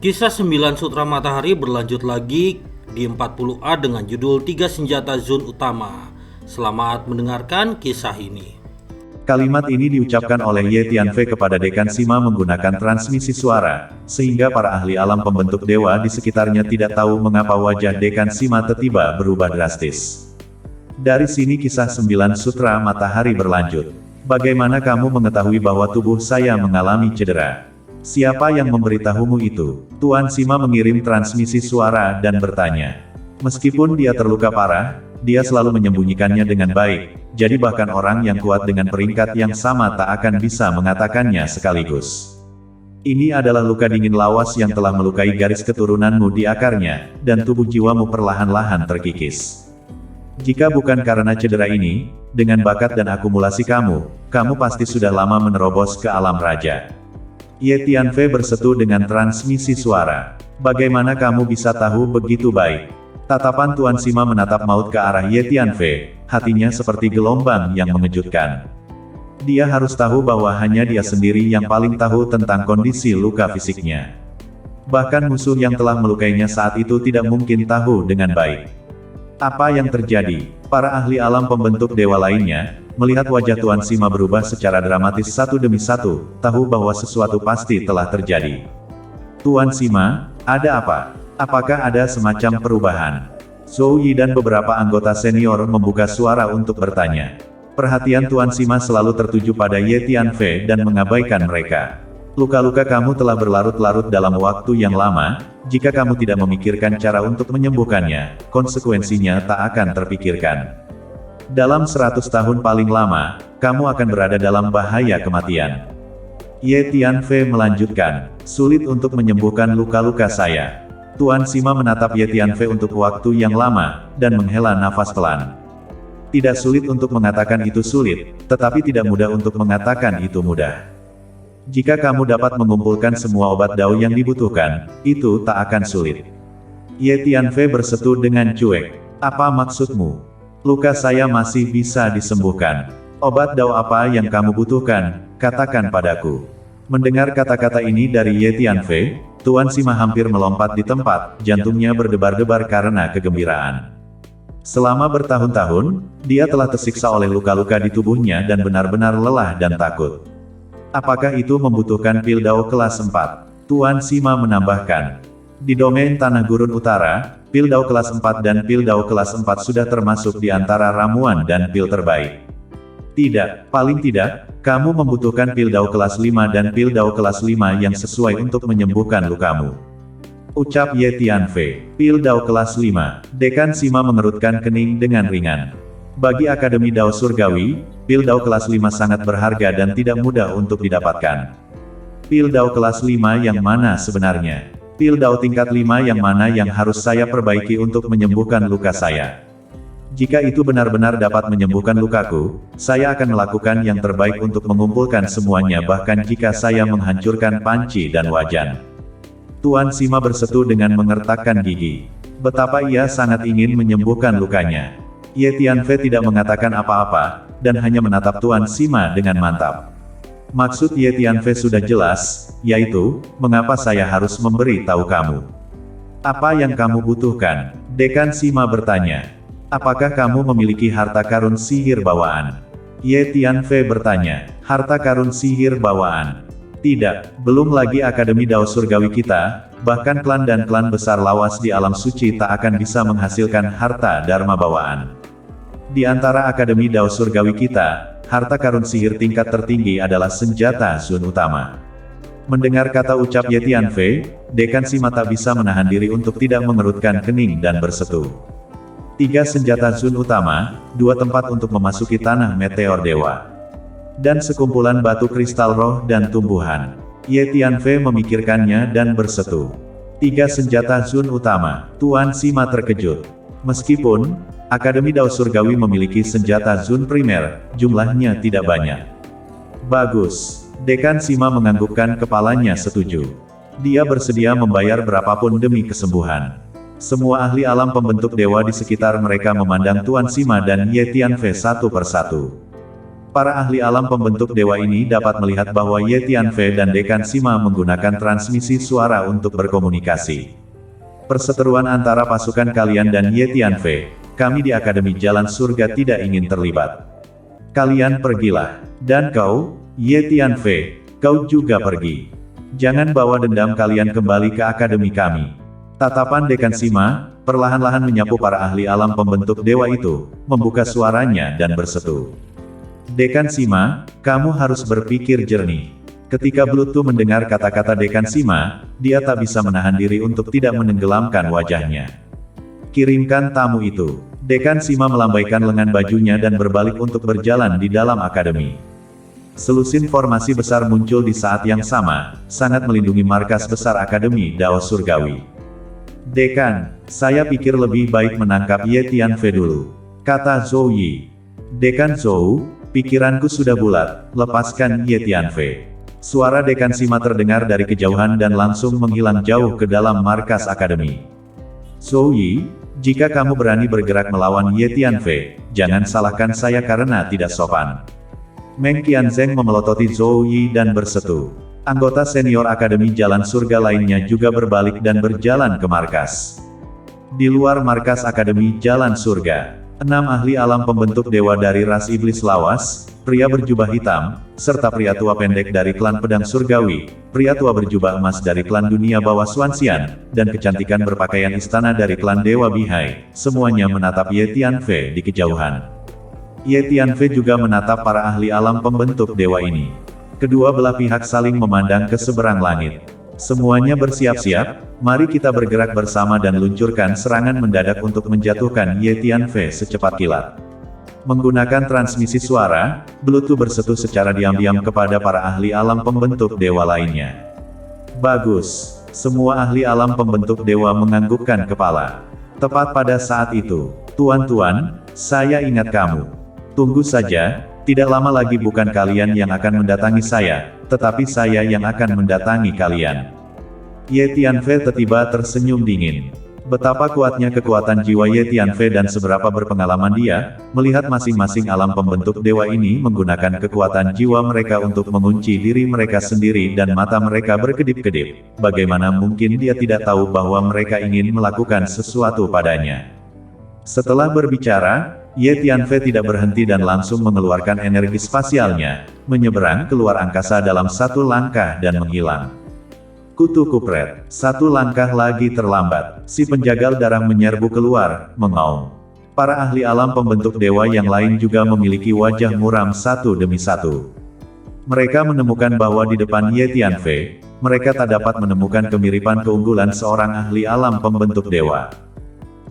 Kisah 9 Sutra Matahari berlanjut lagi di 40A dengan judul 3 Senjata Zun Utama. Selamat mendengarkan kisah ini. Kalimat ini diucapkan oleh Ye Tianfei kepada Dekan Sima menggunakan transmisi suara, sehingga para ahli alam pembentuk dewa di sekitarnya tidak tahu mengapa wajah Dekan Sima tiba-tiba berubah drastis. Dari sini kisah 9 Sutra Matahari berlanjut. Bagaimana kamu mengetahui bahwa tubuh saya mengalami cedera? Siapa yang memberitahumu itu? Tuan Sima mengirim transmisi suara dan bertanya. Meskipun dia terluka parah, dia selalu menyembunyikannya dengan baik, jadi bahkan orang yang kuat dengan peringkat yang sama tak akan bisa mengatakannya sekaligus. Ini adalah luka dingin lawas yang telah melukai garis keturunanmu di akarnya, dan tubuh jiwamu perlahan-lahan terkikis. Jika bukan karena cedera ini, dengan bakat dan akumulasi kamu pasti sudah lama menerobos ke alam raja. Ye Tianfei bersetu dengan transmisi suara. Bagaimana kamu bisa tahu begitu baik? Tatapan Tuan Sima menatap maut ke arah Ye Tianfei, hatinya seperti gelombang yang mengejutkan. Dia harus tahu bahwa hanya dia sendiri yang paling tahu tentang kondisi luka fisiknya. Bahkan musuh yang telah melukainya saat itu tidak mungkin tahu dengan baik. Apa yang terjadi? Para ahli alam pembentuk dewa lainnya, melihat wajah Tuan Sima berubah secara dramatis satu demi satu, tahu bahwa sesuatu pasti telah terjadi. Tuan Sima, ada apa? Apakah ada semacam perubahan? Zhou Yi dan beberapa anggota senior membuka suara untuk bertanya. Perhatian Tuan Sima selalu tertuju pada Ye Tianfei dan mengabaikan mereka. Luka-luka kamu telah berlarut-larut dalam waktu yang lama, jika kamu tidak memikirkan cara untuk menyembuhkannya, konsekuensinya tak akan terpikirkan. Dalam 100 tahun paling lama, kamu akan berada dalam bahaya kematian. Ye Tianfei melanjutkan, sulit untuk menyembuhkan luka-luka saya. Tuan Sima menatap Ye Tianfei untuk waktu yang lama, dan menghela nafas pelan. Tidak sulit untuk mengatakan itu sulit, tetapi tidak mudah untuk mengatakan itu mudah. Jika kamu dapat mengumpulkan semua obat dao yang dibutuhkan, itu tak akan sulit. Ye Tianfei bersetu dengan cuek. Apa maksudmu? Luka saya masih bisa disembuhkan. Obat dao apa yang kamu butuhkan? Katakan padaku. Mendengar kata-kata ini dari Ye Tianfei, Tuan Sima hampir melompat di tempat, jantungnya berdebar-debar karena kegembiraan. Selama bertahun-tahun, dia telah tersiksa oleh luka-luka di tubuhnya dan benar-benar lelah dan takut. Apakah itu membutuhkan pil dao kelas 4? Tuan Sima menambahkan. Di domain Tanah Gurun Utara, pil dao kelas 4 dan pil dao kelas 4 sudah termasuk di antara ramuan dan pil terbaik. Tidak, paling tidak, kamu membutuhkan pil dao kelas 5 dan pil dao kelas 5 yang sesuai untuk menyembuhkan lukamu. Ucap Ye Tianfei, pil dao kelas 5. Dekan Sima mengerutkan kening dengan ringan. Bagi Akademi Dao Surgawi, pil dao kelas 5 sangat berharga dan tidak mudah untuk didapatkan. Pil dao kelas 5 yang mana sebenarnya? Pil dao tingkat 5 yang mana yang harus saya perbaiki untuk menyembuhkan luka saya? Jika itu benar-benar dapat menyembuhkan lukaku, saya akan melakukan yang terbaik untuk mengumpulkan semuanya bahkan jika saya menghancurkan panci dan wajan. Tuan Sima bersetu dengan mengertakkan gigi. Betapa ia sangat ingin menyembuhkan lukanya. Ye Tianfei tidak mengatakan apa-apa, dan hanya menatap Tuan Sima dengan mantap. Maksud Ye Tianfei sudah jelas, yaitu, mengapa saya harus memberi tahu kamu? Apa yang kamu butuhkan? Dekan Sima bertanya. Apakah kamu memiliki harta karun sihir bawaan? Ye Tianfei bertanya. Harta karun sihir bawaan? Tidak, belum lagi Akademi Dao Surgawi kita, bahkan klan dan klan besar lawas di alam suci tak akan bisa menghasilkan harta dharma bawaan. Di antara Akademi Dao Surgawi kita, harta karun sihir tingkat tertinggi adalah senjata Zun Utama. Mendengar kata ucap Ye Tianfei, Dekan Sima tak bisa menahan diri untuk tidak mengerutkan kening dan bersetu. 3 senjata Zun Utama, 2 tempat untuk memasuki tanah meteor dewa, dan sekumpulan batu kristal roh dan tumbuhan. Ye Tianfei memikirkannya dan bersetu. 3 senjata Zun Utama. Tuan Sima terkejut. Meskipun Akademi Dao Surgawi memiliki senjata Zun primer, jumlahnya tidak banyak. Bagus. Dekan Sima menganggukkan kepalanya setuju. Dia bersedia membayar berapapun demi kesembuhan. Semua ahli alam pembentuk dewa di sekitar mereka memandang Tuan Sima dan Ye Tianfei satu persatu. Para ahli alam pembentuk dewa ini dapat melihat bahwa Ye Tianfei dan Dekan Sima menggunakan transmisi suara untuk berkomunikasi. Perseteruan antara pasukan kalian dan Ye Tianfei, kami di Akademi Jalan Surga tidak ingin terlibat. Kalian pergilah. Dan kau, Ye Tianfei, kau juga pergi. Jangan bawa dendam kalian kembali ke Akademi kami. Tatapan Dekan Sima, perlahan-lahan menyapu para ahli alam pembentuk dewa itu, membuka suaranya dan bersetu. Dekan Sima, kamu harus berpikir jernih. Ketika Bluetooth mendengar kata-kata Dekan Sima, dia tak bisa menahan diri untuk tidak menenggelamkan wajahnya. Kirimkan tamu itu. Dekan Sima melambaikan lengan bajunya dan berbalik untuk berjalan di dalam akademi. Selusin formasi besar muncul di saat yang sama, sangat melindungi markas besar Akademi Dao Surgawi. Dekan, saya pikir lebih baik menangkap Ye Tianfei dulu, kata Zhou Yi. Dekan Zhou, pikiranku sudah bulat, lepaskan Ye Tianfei. Suara Dekan Sima terdengar dari kejauhan dan langsung menghilang jauh ke dalam markas akademi. Zhou Yi, jika kamu berani bergerak melawan Ye Tianfei, jangan salahkan saya karena tidak sopan. Meng Qianzheng memelototi Zhou Yi dan bersetu. Anggota senior Akademi Jalan Surga lainnya juga berbalik dan berjalan ke markas. Di luar markas Akademi Jalan Surga, 6 ahli alam pembentuk dewa dari ras iblis lawas, pria berjubah hitam, serta pria tua pendek dari klan pedang surgawi, pria tua berjubah emas dari klan dunia bawah Swanxian, dan kecantikan berpakaian istana dari klan dewa Bihai, semuanya menatap Ye Tianfei di kejauhan. Ye Tianfei juga menatap para ahli alam pembentuk dewa ini. Kedua belah pihak saling memandang ke seberang langit. Semuanya bersiap-siap, mari kita bergerak bersama dan luncurkan serangan mendadak untuk menjatuhkan Ye Tianfei secepat kilat. Menggunakan transmisi suara, Bluetooth bersetu secara diam-diam kepada para ahli alam pembentuk dewa lainnya. Bagus, semua ahli alam pembentuk dewa menganggukkan kepala. Tepat pada saat itu, tuan-tuan, saya ingat kamu. Tunggu saja, tidak lama lagi bukan kalian yang akan mendatangi saya, tetapi saya yang akan mendatangi kalian. Ye Tianfei tiba-tiba tersenyum dingin. Betapa kuatnya kekuatan jiwa Ye Tianfei dan seberapa berpengalaman dia, melihat masing-masing alam pembentuk dewa ini menggunakan kekuatan jiwa mereka untuk mengunci diri mereka sendiri dan mata mereka berkedip-kedip. Bagaimana mungkin dia tidak tahu bahwa mereka ingin melakukan sesuatu padanya? Setelah berbicara, Ye Tianfei tidak berhenti dan langsung mengeluarkan energi spasialnya, menyeberang keluar angkasa dalam satu langkah dan menghilang. Kutu kupret, satu langkah lagi terlambat, si penjagal darah menyerbu keluar, mengaum. Para ahli alam pembentuk dewa yang lain juga memiliki wajah muram satu demi satu. Mereka menemukan bahwa di depan Ye Tianfei, mereka tak dapat menemukan kemiripan keunggulan seorang ahli alam pembentuk dewa.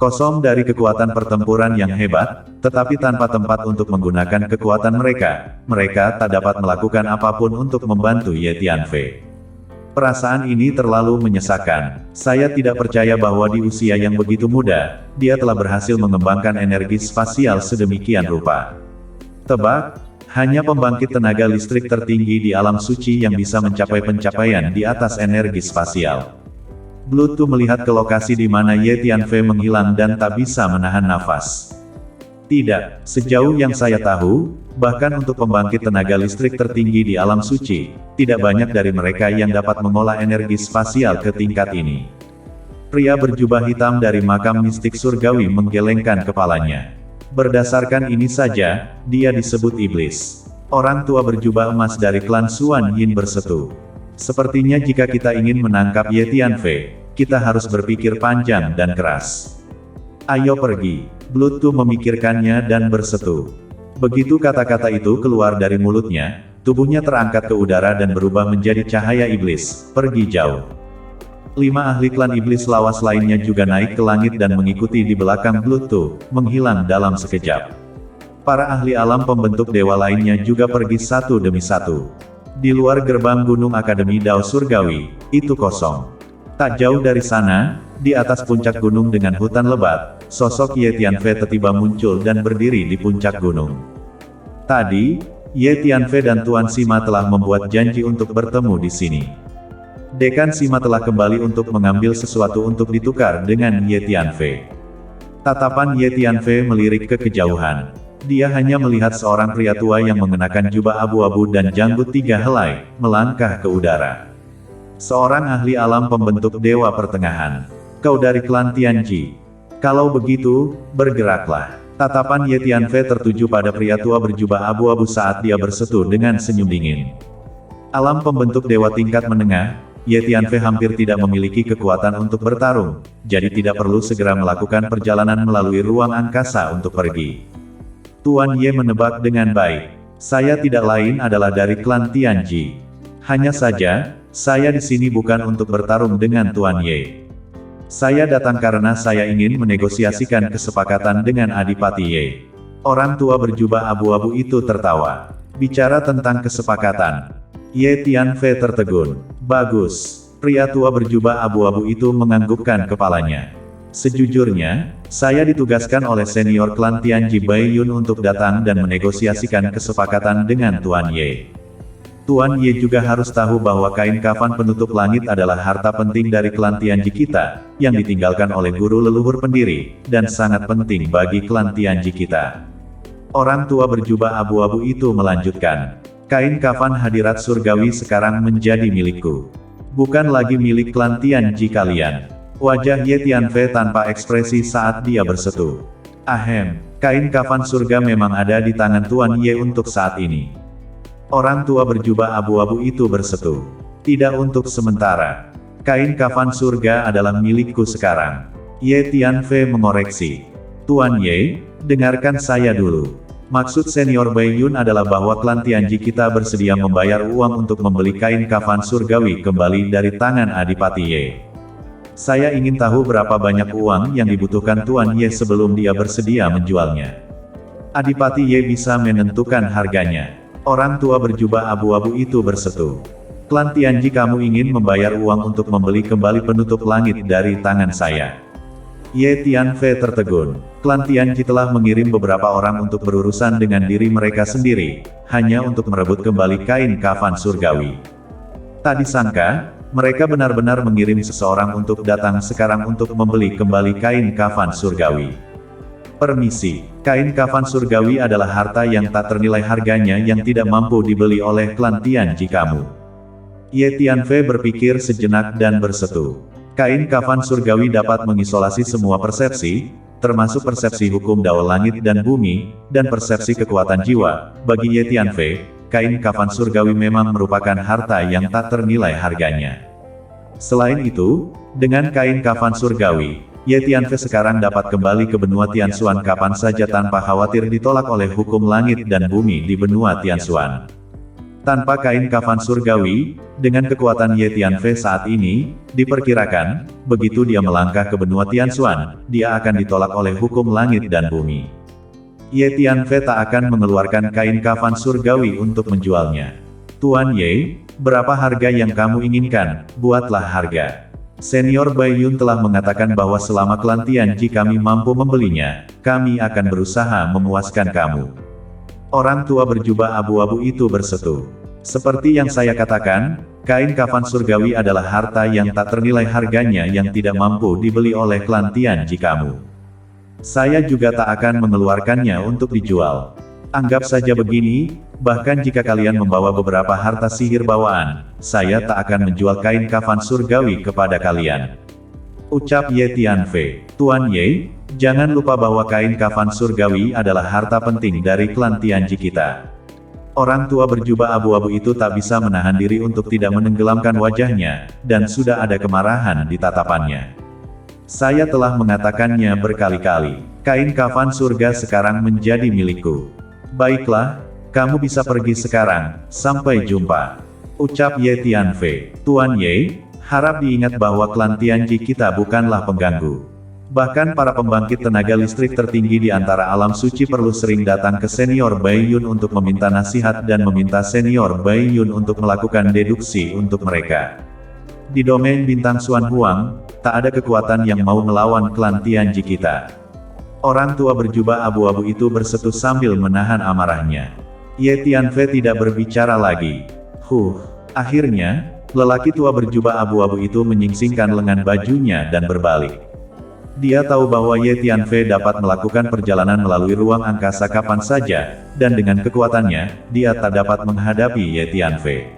Kosong dari kekuatan pertempuran yang hebat, tetapi tanpa tempat untuk menggunakan kekuatan mereka, mereka tak dapat melakukan apapun untuk membantu Ye Tianfei. Perasaan ini terlalu menyesakan. Saya tidak percaya bahwa di usia yang begitu muda, dia telah berhasil mengembangkan energi spasial sedemikian rupa. Tebak, hanya pembangkit tenaga listrik tertinggi di alam suci yang bisa mencapai pencapaian di atas energi spasial. Bluetooth melihat ke lokasi di mana Ye Tianfei menghilang dan tak bisa menahan nafas. Tidak, sejauh yang saya tahu, bahkan untuk pembangkit tenaga listrik tertinggi di alam suci, tidak banyak dari mereka yang dapat mengolah energi spasial ke tingkat ini. Pria berjubah hitam dari makam mistik surgawi menggelengkan kepalanya. Berdasarkan ini saja, dia disebut iblis. Orang tua berjubah emas dari klan Xuan Yin bersetu. Sepertinya jika kita ingin menangkap Ye Tianfei, kita harus berpikir panjang dan keras. Ayo pergi. Bluetooth memikirkannya dan bersetu. Begitu kata-kata itu keluar dari mulutnya, tubuhnya terangkat ke udara dan berubah menjadi cahaya iblis, pergi jauh. 5 ahli klan iblis lawas lainnya juga naik ke langit dan mengikuti di belakang Bluetooth, menghilang dalam sekejap. Para ahli alam pembentuk dewa lainnya juga pergi satu demi satu. Di luar gerbang gunung Akademi Dao Surgawi, itu kosong. Tak jauh dari sana, di atas puncak gunung dengan hutan lebat, sosok Ye Tianfei tiba-tiba muncul dan berdiri di puncak gunung. Tadi, Ye Tianfei dan Tuan Sima telah membuat janji untuk bertemu di sini. Dekan Sima telah kembali untuk mengambil sesuatu untuk ditukar dengan Ye Tianfei. Tatapan Ye Tianfei melirik ke kejauhan. Dia hanya melihat seorang pria tua yang mengenakan jubah abu-abu dan janggut 3 helai, melangkah ke udara. Seorang ahli alam pembentuk Dewa Pertengahan. Kau dari klan Tianji. Kalau begitu, bergeraklah. Tatapan Ye Tianfei tertuju pada pria tua berjubah abu-abu saat dia bersetu dengan senyum dingin. Alam pembentuk dewa tingkat menengah, Ye Tianfei hampir tidak memiliki kekuatan untuk bertarung, jadi tidak perlu segera melakukan perjalanan melalui ruang angkasa untuk pergi. Tuan Ye menebak dengan baik. Saya tidak lain adalah dari klan Tianji. Hanya saja, saya di sini bukan untuk bertarung dengan Tuan Ye. Saya datang karena saya ingin menegosiasikan kesepakatan dengan Adipati Ye. Orang tua berjubah abu-abu itu tertawa. Bicara tentang kesepakatan. Ye Tianfei tertegun. Bagus. Pria tua berjubah abu-abu itu menganggukkan kepalanya. Sejujurnya, saya ditugaskan oleh senior klan Tianji Bai Yun untuk datang dan menegosiasikan kesepakatan dengan Tuan Ye. Tuan Ye juga harus tahu bahwa kain kafan penutup langit adalah harta penting dari klan Tianji kita, yang ditinggalkan oleh guru leluhur pendiri, dan sangat penting bagi klan Tianji kita. Orang tua berjubah abu-abu itu melanjutkan. Kain kafan hadirat surgawi sekarang menjadi milikku. Bukan lagi milik klan Tianji kalian. Wajah Ye Tianfei tanpa ekspresi saat dia bersetu. Ahem, kain kafan surga memang ada di tangan Tuan Ye untuk saat ini. Orang tua berjubah abu-abu itu bersetu. Tidak untuk sementara. Kain kafan surga adalah milikku sekarang. Ye Tianfei mengoreksi. Tuan Ye, dengarkan saya dulu. Maksud senior Bai Yun adalah bahwa klan Tianji kita bersedia membayar uang untuk membeli kain kafan surgawi kembali dari tangan Adipati Ye. Saya ingin tahu berapa banyak uang yang dibutuhkan Tuan Ye sebelum dia bersedia menjualnya. Adipati Ye bisa menentukan harganya. Orang tua berjubah abu-abu itu bersetu. Klan Tianji kamu ingin membayar uang untuk membeli kembali penutup langit dari tangan saya. Ye Tianfei tertegun. Klan Tianji telah mengirim beberapa orang untuk berurusan dengan diri mereka sendiri, hanya untuk merebut kembali kain kafan surgawi. Tak disangka, mereka benar-benar mengirim seseorang untuk datang sekarang untuk membeli kembali kain kafan surgawi. Permisi, kain kafan surgawi adalah harta yang tak ternilai harganya yang tidak mampu dibeli oleh klan Tianji kamu. Ye Tianfei berpikir sejenak dan bersetu. Kain kafan surgawi dapat mengisolasi semua persepsi, termasuk persepsi hukum Dao langit dan bumi, dan persepsi kekuatan jiwa. Bagi Ye Tianfei, kain kafan surgawi memang merupakan harta yang tak ternilai harganya. Selain itu, dengan kain kafan surgawi, Ye Tianfei sekarang dapat kembali ke benua Tianxuan kapan saja tanpa khawatir ditolak oleh hukum langit dan bumi di benua Tianxuan. Tanpa kain kafan surgawi, dengan kekuatan Ye Tianfei saat ini, diperkirakan, begitu dia melangkah ke benua Tianxuan, dia akan ditolak oleh hukum langit dan bumi. Ye Tianfei tak akan mengeluarkan kain kafan surgawi untuk menjualnya. Tuan Ye, berapa harga yang kamu inginkan, buatlah harga. Senior Bai Yun telah mengatakan bahwa selama klan Tianji kami mampu membelinya, kami akan berusaha memuaskan kamu. Orang tua berjubah abu-abu itu bersetu. Seperti yang saya katakan, kain kafan surgawi adalah harta yang tak ternilai harganya yang tidak mampu dibeli oleh klan Tianji kamu. Saya juga tak akan mengeluarkannya untuk dijual. Anggap saja begini, bahkan jika kalian membawa beberapa harta sihir bawaan, saya tak akan menjual kain kafan surgawi kepada kalian. Ucap Ye Tianfei. Tuan Ye, jangan lupa bahwa kain kafan surgawi adalah harta penting dari klan Tianji kita. Orang tua berjubah abu-abu itu tak bisa menahan diri untuk tidak menenggelamkan wajahnya, dan sudah ada kemarahan di tatapannya. Saya telah mengatakannya berkali-kali, kain kafan surga sekarang menjadi milikku. Baiklah, kamu bisa pergi sekarang, sampai jumpa. Ucap Ye Tianfei. Tuan Ye, harap diingat bahwa klan Tianji kita bukanlah pengganggu. Bahkan para pembangkit tenaga listrik tertinggi di antara alam suci perlu sering datang ke senior Bai Yun untuk meminta nasihat dan meminta senior Bai Yun untuk melakukan deduksi untuk mereka. Di domain bintang Xuan Huang, tak ada kekuatan yang mau melawan klan Tianji kita. Orang tua berjubah abu-abu itu bersetu sambil menahan amarahnya. Ye Tianfei tidak berbicara lagi. Akhirnya, lelaki tua berjubah abu-abu itu menyingsingkan lengan bajunya dan berbalik. Dia tahu bahwa Ye Tianfei dapat melakukan perjalanan melalui ruang angkasa kapan saja, dan dengan kekuatannya, dia tak dapat menghadapi Ye Tianfei.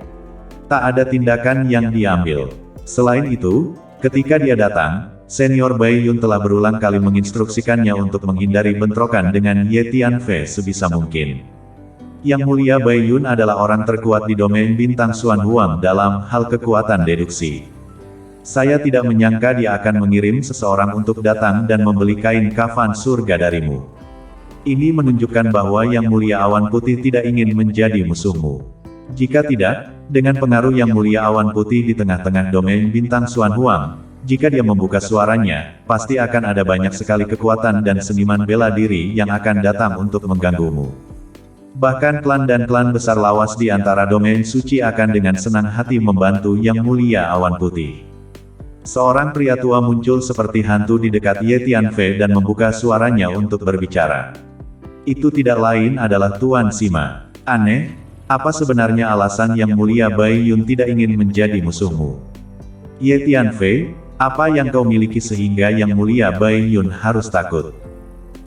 Tak ada tindakan yang diambil. Selain itu, ketika dia datang, Senior Bai Yun telah berulang kali menginstruksikannya untuk menghindari bentrokan dengan Ye Tianfei sebisa mungkin. Yang Mulia Bai Yun adalah orang terkuat di domain bintang Xuan Huang dalam hal kekuatan deduksi. Saya tidak menyangka dia akan mengirim seseorang untuk datang dan membeli kain kafan surga darimu. Ini menunjukkan bahwa Yang Mulia Awan Putih tidak ingin menjadi musuhmu. Jika tidak, dengan pengaruh Yang Mulia Awan Putih di tengah-tengah domain bintang Xuan Huang, jika dia membuka suaranya, pasti akan ada banyak sekali kekuatan dan seniman bela diri yang akan datang untuk mengganggumu. Bahkan klan dan klan besar lawas di antara domain suci akan dengan senang hati membantu Yang Mulia Awan Putih. Seorang pria tua muncul seperti hantu di dekat Ye Tianfei dan membuka suaranya untuk berbicara. Itu tidak lain adalah Tuan Sima. Aneh, apa sebenarnya alasan Yang Mulia Bai Yun tidak ingin menjadi musuhmu? Ye Tianfei, apa yang kau miliki sehingga Yang Mulia Bai Yun harus takut?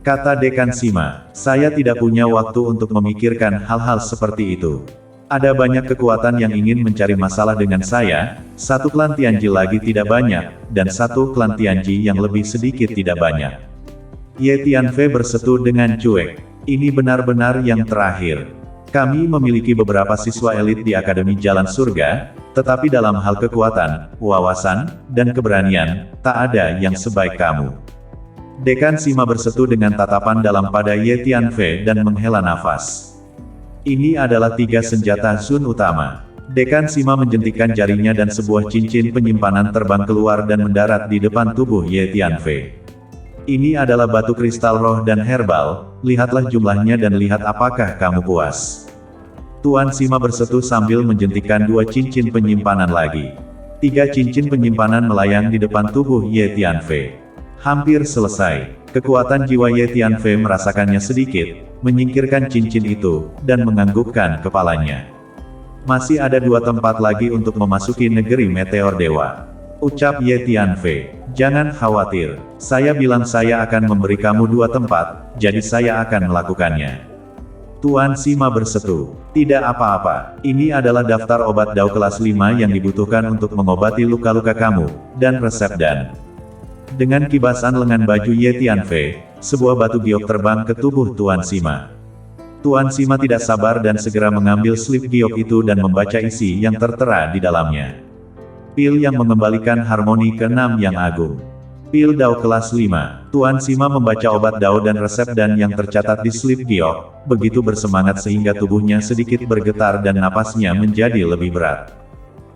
Kata Dekan Sima, saya tidak punya waktu untuk memikirkan hal-hal seperti itu. Ada banyak kekuatan yang ingin mencari masalah dengan saya, satu klan Tianji lagi tidak banyak, dan satu klan Tianji yang lebih sedikit tidak banyak. Ye Tianfei bersetu dengan cuek. Ini benar-benar yang terakhir. Kami memiliki beberapa siswa elit di Akademi Jalan Surga, tetapi dalam hal kekuatan, wawasan, dan keberanian, tak ada yang sebaik kamu. Dekan Sima bersetu dengan tatapan dalam pada Ye Tianfei dan menghela nafas. Ini adalah 3 senjata Zun utama. Dekan Sima menjentikan jarinya dan sebuah cincin penyimpanan terbang keluar dan mendarat di depan tubuh Ye Tianfei. Ini adalah batu kristal roh dan herbal, lihatlah jumlahnya dan lihat apakah kamu puas. Tuan Sima bersetu sambil menjentikan 2 cincin penyimpanan lagi. 3 cincin penyimpanan melayang di depan tubuh Ye Tianfei. Hampir selesai. Kekuatan jiwa Ye Tianfei merasakannya sedikit, menyingkirkan cincin itu, dan menganggukkan kepalanya. Masih ada 2 tempat lagi untuk memasuki negeri Meteor Dewa. Ucap Ye Tianfei. Jangan khawatir. Saya bilang saya akan memberi kamu 2 tempat, jadi saya akan melakukannya. Tuan Sima bersetu. Tidak apa-apa. Ini adalah daftar obat Dao kelas 5 yang dibutuhkan untuk mengobati luka-luka kamu, dan resep dan... Dengan kibasan lengan baju Ye Tianfei, sebuah batu giok terbang ke tubuh Tuan Sima. Tuan Sima tidak sabar dan segera mengambil slip giok itu dan membaca isi yang tertera di dalamnya. Pil yang mengembalikan harmoni ke-6 yang agung. Pil Dao kelas 5. Tuan Sima membaca obat Dao dan resep dan yang tercatat di slip giok, begitu bersemangat sehingga tubuhnya sedikit bergetar dan napasnya menjadi lebih berat.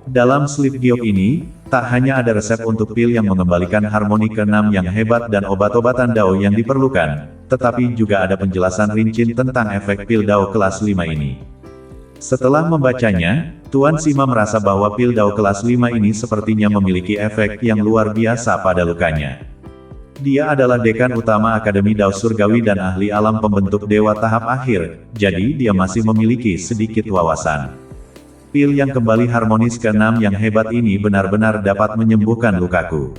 Dalam slip giok ini, tak hanya ada resep untuk pil yang mengembalikan harmoni ke-6 yang hebat dan obat-obatan Dao yang diperlukan, tetapi juga ada penjelasan rinci tentang efek pil Dao kelas 5 ini. Setelah membacanya, Tuan Sima merasa bahwa pil Dao kelas 5 ini sepertinya memiliki efek yang luar biasa pada lukanya. Dia adalah dekan utama Akademi Dao Surgawi dan ahli alam pembentuk dewa tahap akhir, jadi dia masih memiliki sedikit wawasan. Pil yang kembali harmonis ke-6 yang hebat ini benar-benar dapat menyembuhkan lukaku.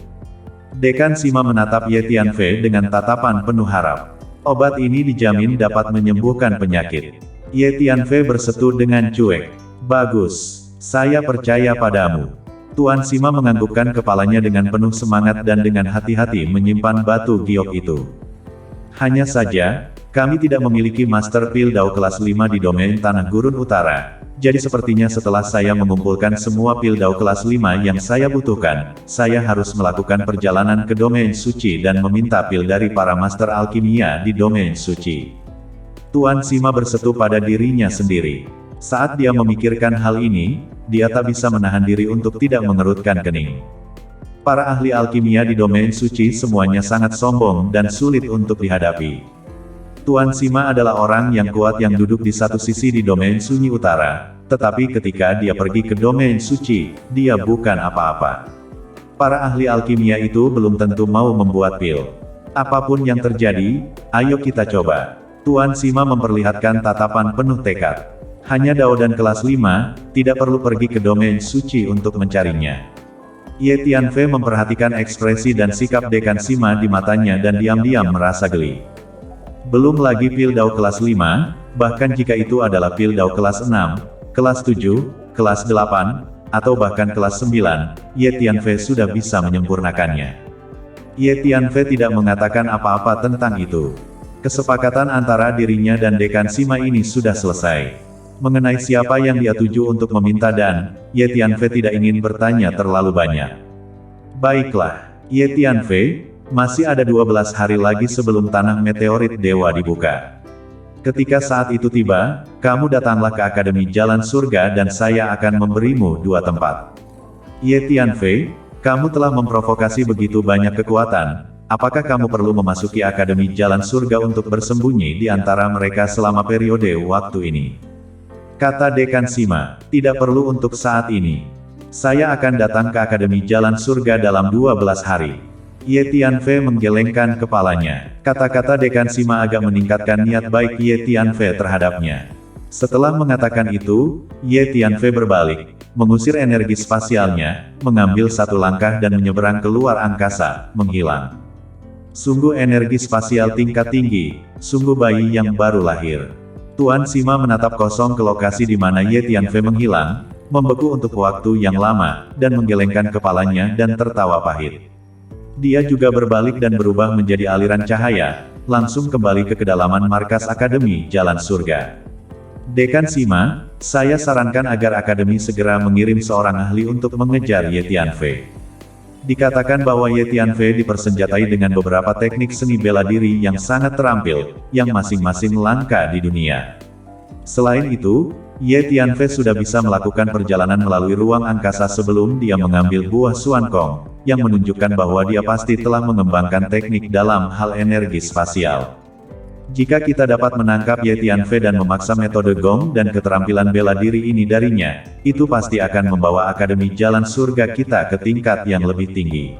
Dekan Sima menatap Ye Tianfei dengan tatapan penuh harap. Obat ini dijamin dapat menyembuhkan penyakit. Ye Tianfei bersetu dengan cuek. Bagus. Saya percaya padamu. Tuan Sima menganggukkan kepalanya dengan penuh semangat dan dengan hati-hati menyimpan batu giok itu. Hanya saja, kami tidak memiliki Master Pil Dao kelas 5 di domain Tanah Gurun Utara. Jadi sepertinya setelah saya mengumpulkan semua pil Dao kelas 5 yang saya butuhkan, saya harus melakukan perjalanan ke domain suci dan meminta pil dari para master alkimia di domain suci. Tuan Sima bersetu pada dirinya sendiri. Saat dia memikirkan hal ini, dia tak bisa menahan diri untuk tidak mengerutkan kening. Para ahli alkimia di domain suci semuanya sangat sombong dan sulit untuk dihadapi. Tuan Sima adalah orang yang kuat yang duduk di satu sisi di domain sunyi utara, tetapi ketika dia pergi ke domain suci, dia bukan apa-apa. Para ahli alkimia itu belum tentu mau membuat pil. Apapun yang terjadi, ayo kita coba. Tuan Sima memperlihatkan tatapan penuh tekad. Hanya Dao dan kelas 5, tidak perlu pergi ke domain suci untuk mencarinya. Ye Tianfei memperhatikan ekspresi dan sikap Dekan Sima di matanya dan diam-diam merasa geli. Belum lagi Pil Dao kelas 5, bahkan jika itu adalah Pil Dao kelas 6, kelas 7, kelas 8, atau bahkan kelas 9, Ye Tianfei sudah bisa menyempurnakannya. Ye Tianfei tidak mengatakan apa-apa tentang itu. Kesepakatan antara dirinya dan Dekan Sima ini sudah selesai. Mengenai siapa yang dia tuju untuk meminta dan, Ye Tianfei tidak ingin bertanya terlalu banyak. Baiklah, Ye Tianfei, masih ada 12 hari lagi sebelum tanah meteorit dewa dibuka. Ketika saat itu tiba, kamu datanglah ke Akademi Jalan Surga dan saya akan memberimu 2 tempat. Ye Tianfei, kamu telah memprovokasi begitu banyak kekuatan, apakah kamu perlu memasuki Akademi Jalan Surga untuk bersembunyi di antara mereka selama periode waktu ini? Kata Dekan Sima, tidak perlu untuk saat ini. Saya akan datang ke Akademi Jalan Surga dalam 12 hari. Ye Tianfei menggelengkan kepalanya. Kata-kata Dekan Sima agak meningkatkan niat baik Ye Tianfei terhadapnya. Setelah mengatakan itu, Ye Tianfei berbalik, mengusir energi spasialnya, mengambil 1 langkah dan menyeberang keluar angkasa, menghilang. Sungguh energi spasial tingkat tinggi, sungguh bayi yang baru lahir. Tuan Sima menatap kosong ke lokasi di mana Ye Tianfei menghilang, membeku untuk waktu yang lama, dan menggelengkan kepalanya dan tertawa pahit. Dia juga berbalik dan berubah menjadi aliran cahaya, langsung kembali ke kedalaman markas Akademi Jalan Surga. Dekan Sima, saya sarankan agar Akademi segera mengirim seorang ahli untuk mengejar Ye Tianfei. Dikatakan bahwa Ye Tianfei dipersenjatai dengan beberapa teknik seni bela diri yang sangat terampil, yang masing-masing langka di dunia. Selain itu, Ye Tianfei sudah bisa melakukan perjalanan melalui ruang angkasa sebelum dia mengambil buah Xuan Kong, yang menunjukkan bahwa dia pasti telah mengembangkan teknik dalam hal energi spasial. Jika kita dapat menangkap Ye Tianfei dan memaksa metode Gong dan keterampilan bela diri ini darinya, itu pasti akan membawa Akademi Jalan Surga kita ke tingkat yang lebih tinggi.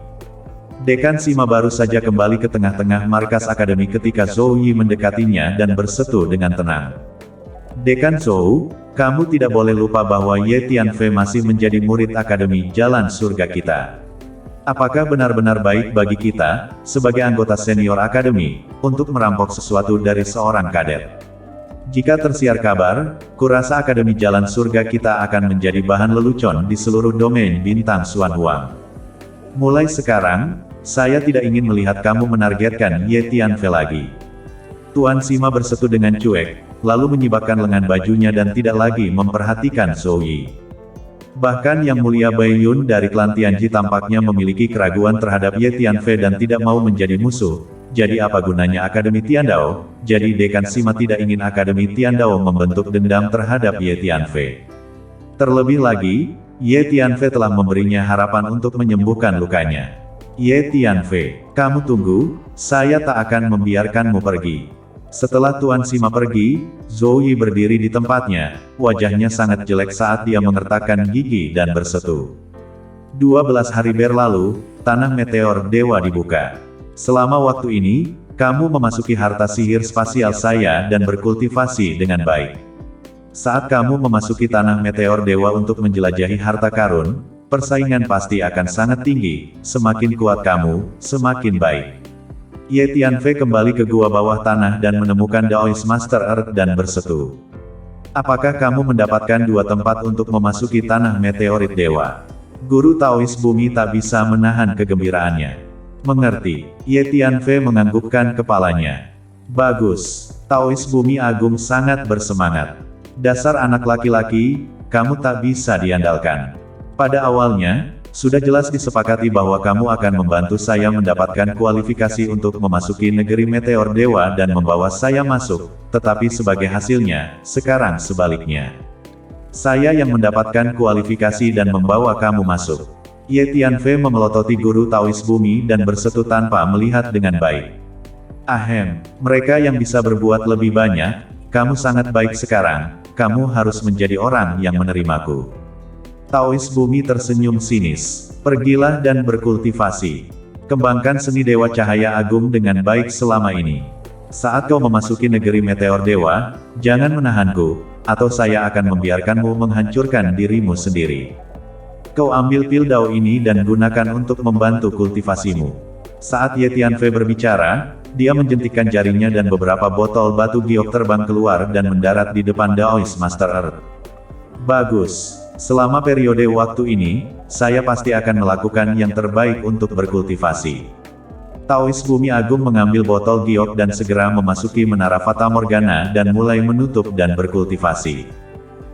Dekan Sima baru saja kembali ke tengah-tengah markas Akademi ketika Zhou Yi mendekatinya dan bersetu dengan tenang. Dekan Zhou, kamu tidak boleh lupa bahwa Ye Tianfei masih menjadi murid Akademi Jalan Surga kita. Apakah benar-benar baik bagi kita, sebagai anggota senior akademi, untuk merampok sesuatu dari seorang kadet? Jika tersiar kabar, kurasa Akademi Jalan Surga kita akan menjadi bahan lelucon di seluruh domain bintang Xuan Huang. Mulai sekarang, saya tidak ingin melihat kamu menargetkan Ye Tianfei lagi. Tuan Sima bersetu dengan cuek, lalu menyibakkan lengan bajunya dan tidak lagi memperhatikan Zhou Yi. Bahkan Yang Mulia Bai Yun dari klan Tianji tampaknya memiliki keraguan terhadap Ye Tianfei dan tidak mau menjadi musuh. Jadi apa gunanya Akademi Tiandao? Jadi Dekan Sima tidak ingin Akademi Tiandao membentuk dendam terhadap Ye Tianfei. Terlebih lagi, Ye Tianfei telah memberinya harapan untuk menyembuhkan lukanya. Ye Tianfei, kamu tunggu, saya tak akan membiarkanmu pergi. Setelah Tuan Sima pergi, Zhou Yi berdiri di tempatnya, wajahnya sangat jelek saat dia mengertakkan gigi dan bersetu. 12 hari berlalu, tanah meteor dewa dibuka. Selama waktu ini, kamu memasuki harta sihir spasial saya dan berkultivasi dengan baik. Saat kamu memasuki tanah meteor dewa untuk menjelajahi harta karun, persaingan pasti akan sangat tinggi, semakin kuat kamu, semakin baik. Ye Tianfei kembali ke gua bawah tanah dan menemukan Daoist Master Earth dan bersetu. Apakah kamu mendapatkan 2 tempat untuk memasuki tanah meteorit dewa? Guru Taoist bumi tak bisa menahan kegembiraannya. Mengerti, Ye Tianfei menganggukkan kepalanya. Bagus, Taoist bumi agung sangat bersemangat. Dasar anak laki-laki, kamu tak bisa diandalkan. Pada awalnya, sudah jelas disepakati bahwa kamu akan membantu saya mendapatkan kualifikasi untuk memasuki negeri meteor dewa dan membawa saya masuk, tetapi sebagai hasilnya, sekarang sebaliknya. Saya yang mendapatkan kualifikasi dan membawa kamu masuk. Ye Tianfei memelototi guru Taoist bumi dan bersetu tanpa melihat dengan baik. Ahem, mereka yang bisa berbuat lebih banyak, kamu sangat baik sekarang, kamu harus menjadi orang yang menerimaku. Taoist bumi tersenyum sinis. Pergilah dan berkultivasi. Kembangkan seni Dewa Cahaya Agung dengan baik selama ini. Saat kau memasuki negeri meteor dewa, jangan menahanku, atau saya akan membiarkanmu menghancurkan dirimu sendiri. Kau ambil pil Dao ini dan gunakan untuk membantu kultivasimu. Saat Ye Tianfei berbicara, dia menjentikkan jarinya dan beberapa botol batu giok terbang keluar dan mendarat di depan Daoist Master Earth. Bagus. Selama periode waktu ini, saya pasti akan melakukan yang terbaik untuk berkultivasi. Taoist Bumi Agung mengambil botol giok dan segera memasuki menara Fata Morgana dan mulai menutup dan berkultivasi.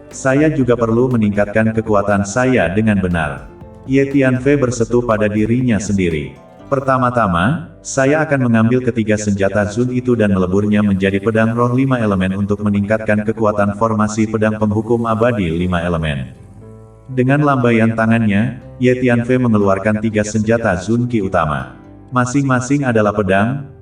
Saya juga perlu meningkatkan kekuatan saya dengan benar. Ye Tianfei bersetu pada dirinya sendiri. Pertama-tama, saya akan mengambil ketiga senjata Zun itu dan meleburnya menjadi pedang roh 5 elemen untuk meningkatkan kekuatan formasi pedang penghukum abadi 5 elemen. Dengan lambaian tangannya, Ye Tianfei mengeluarkan tiga senjata Zun Qi utama. Masing-masing adalah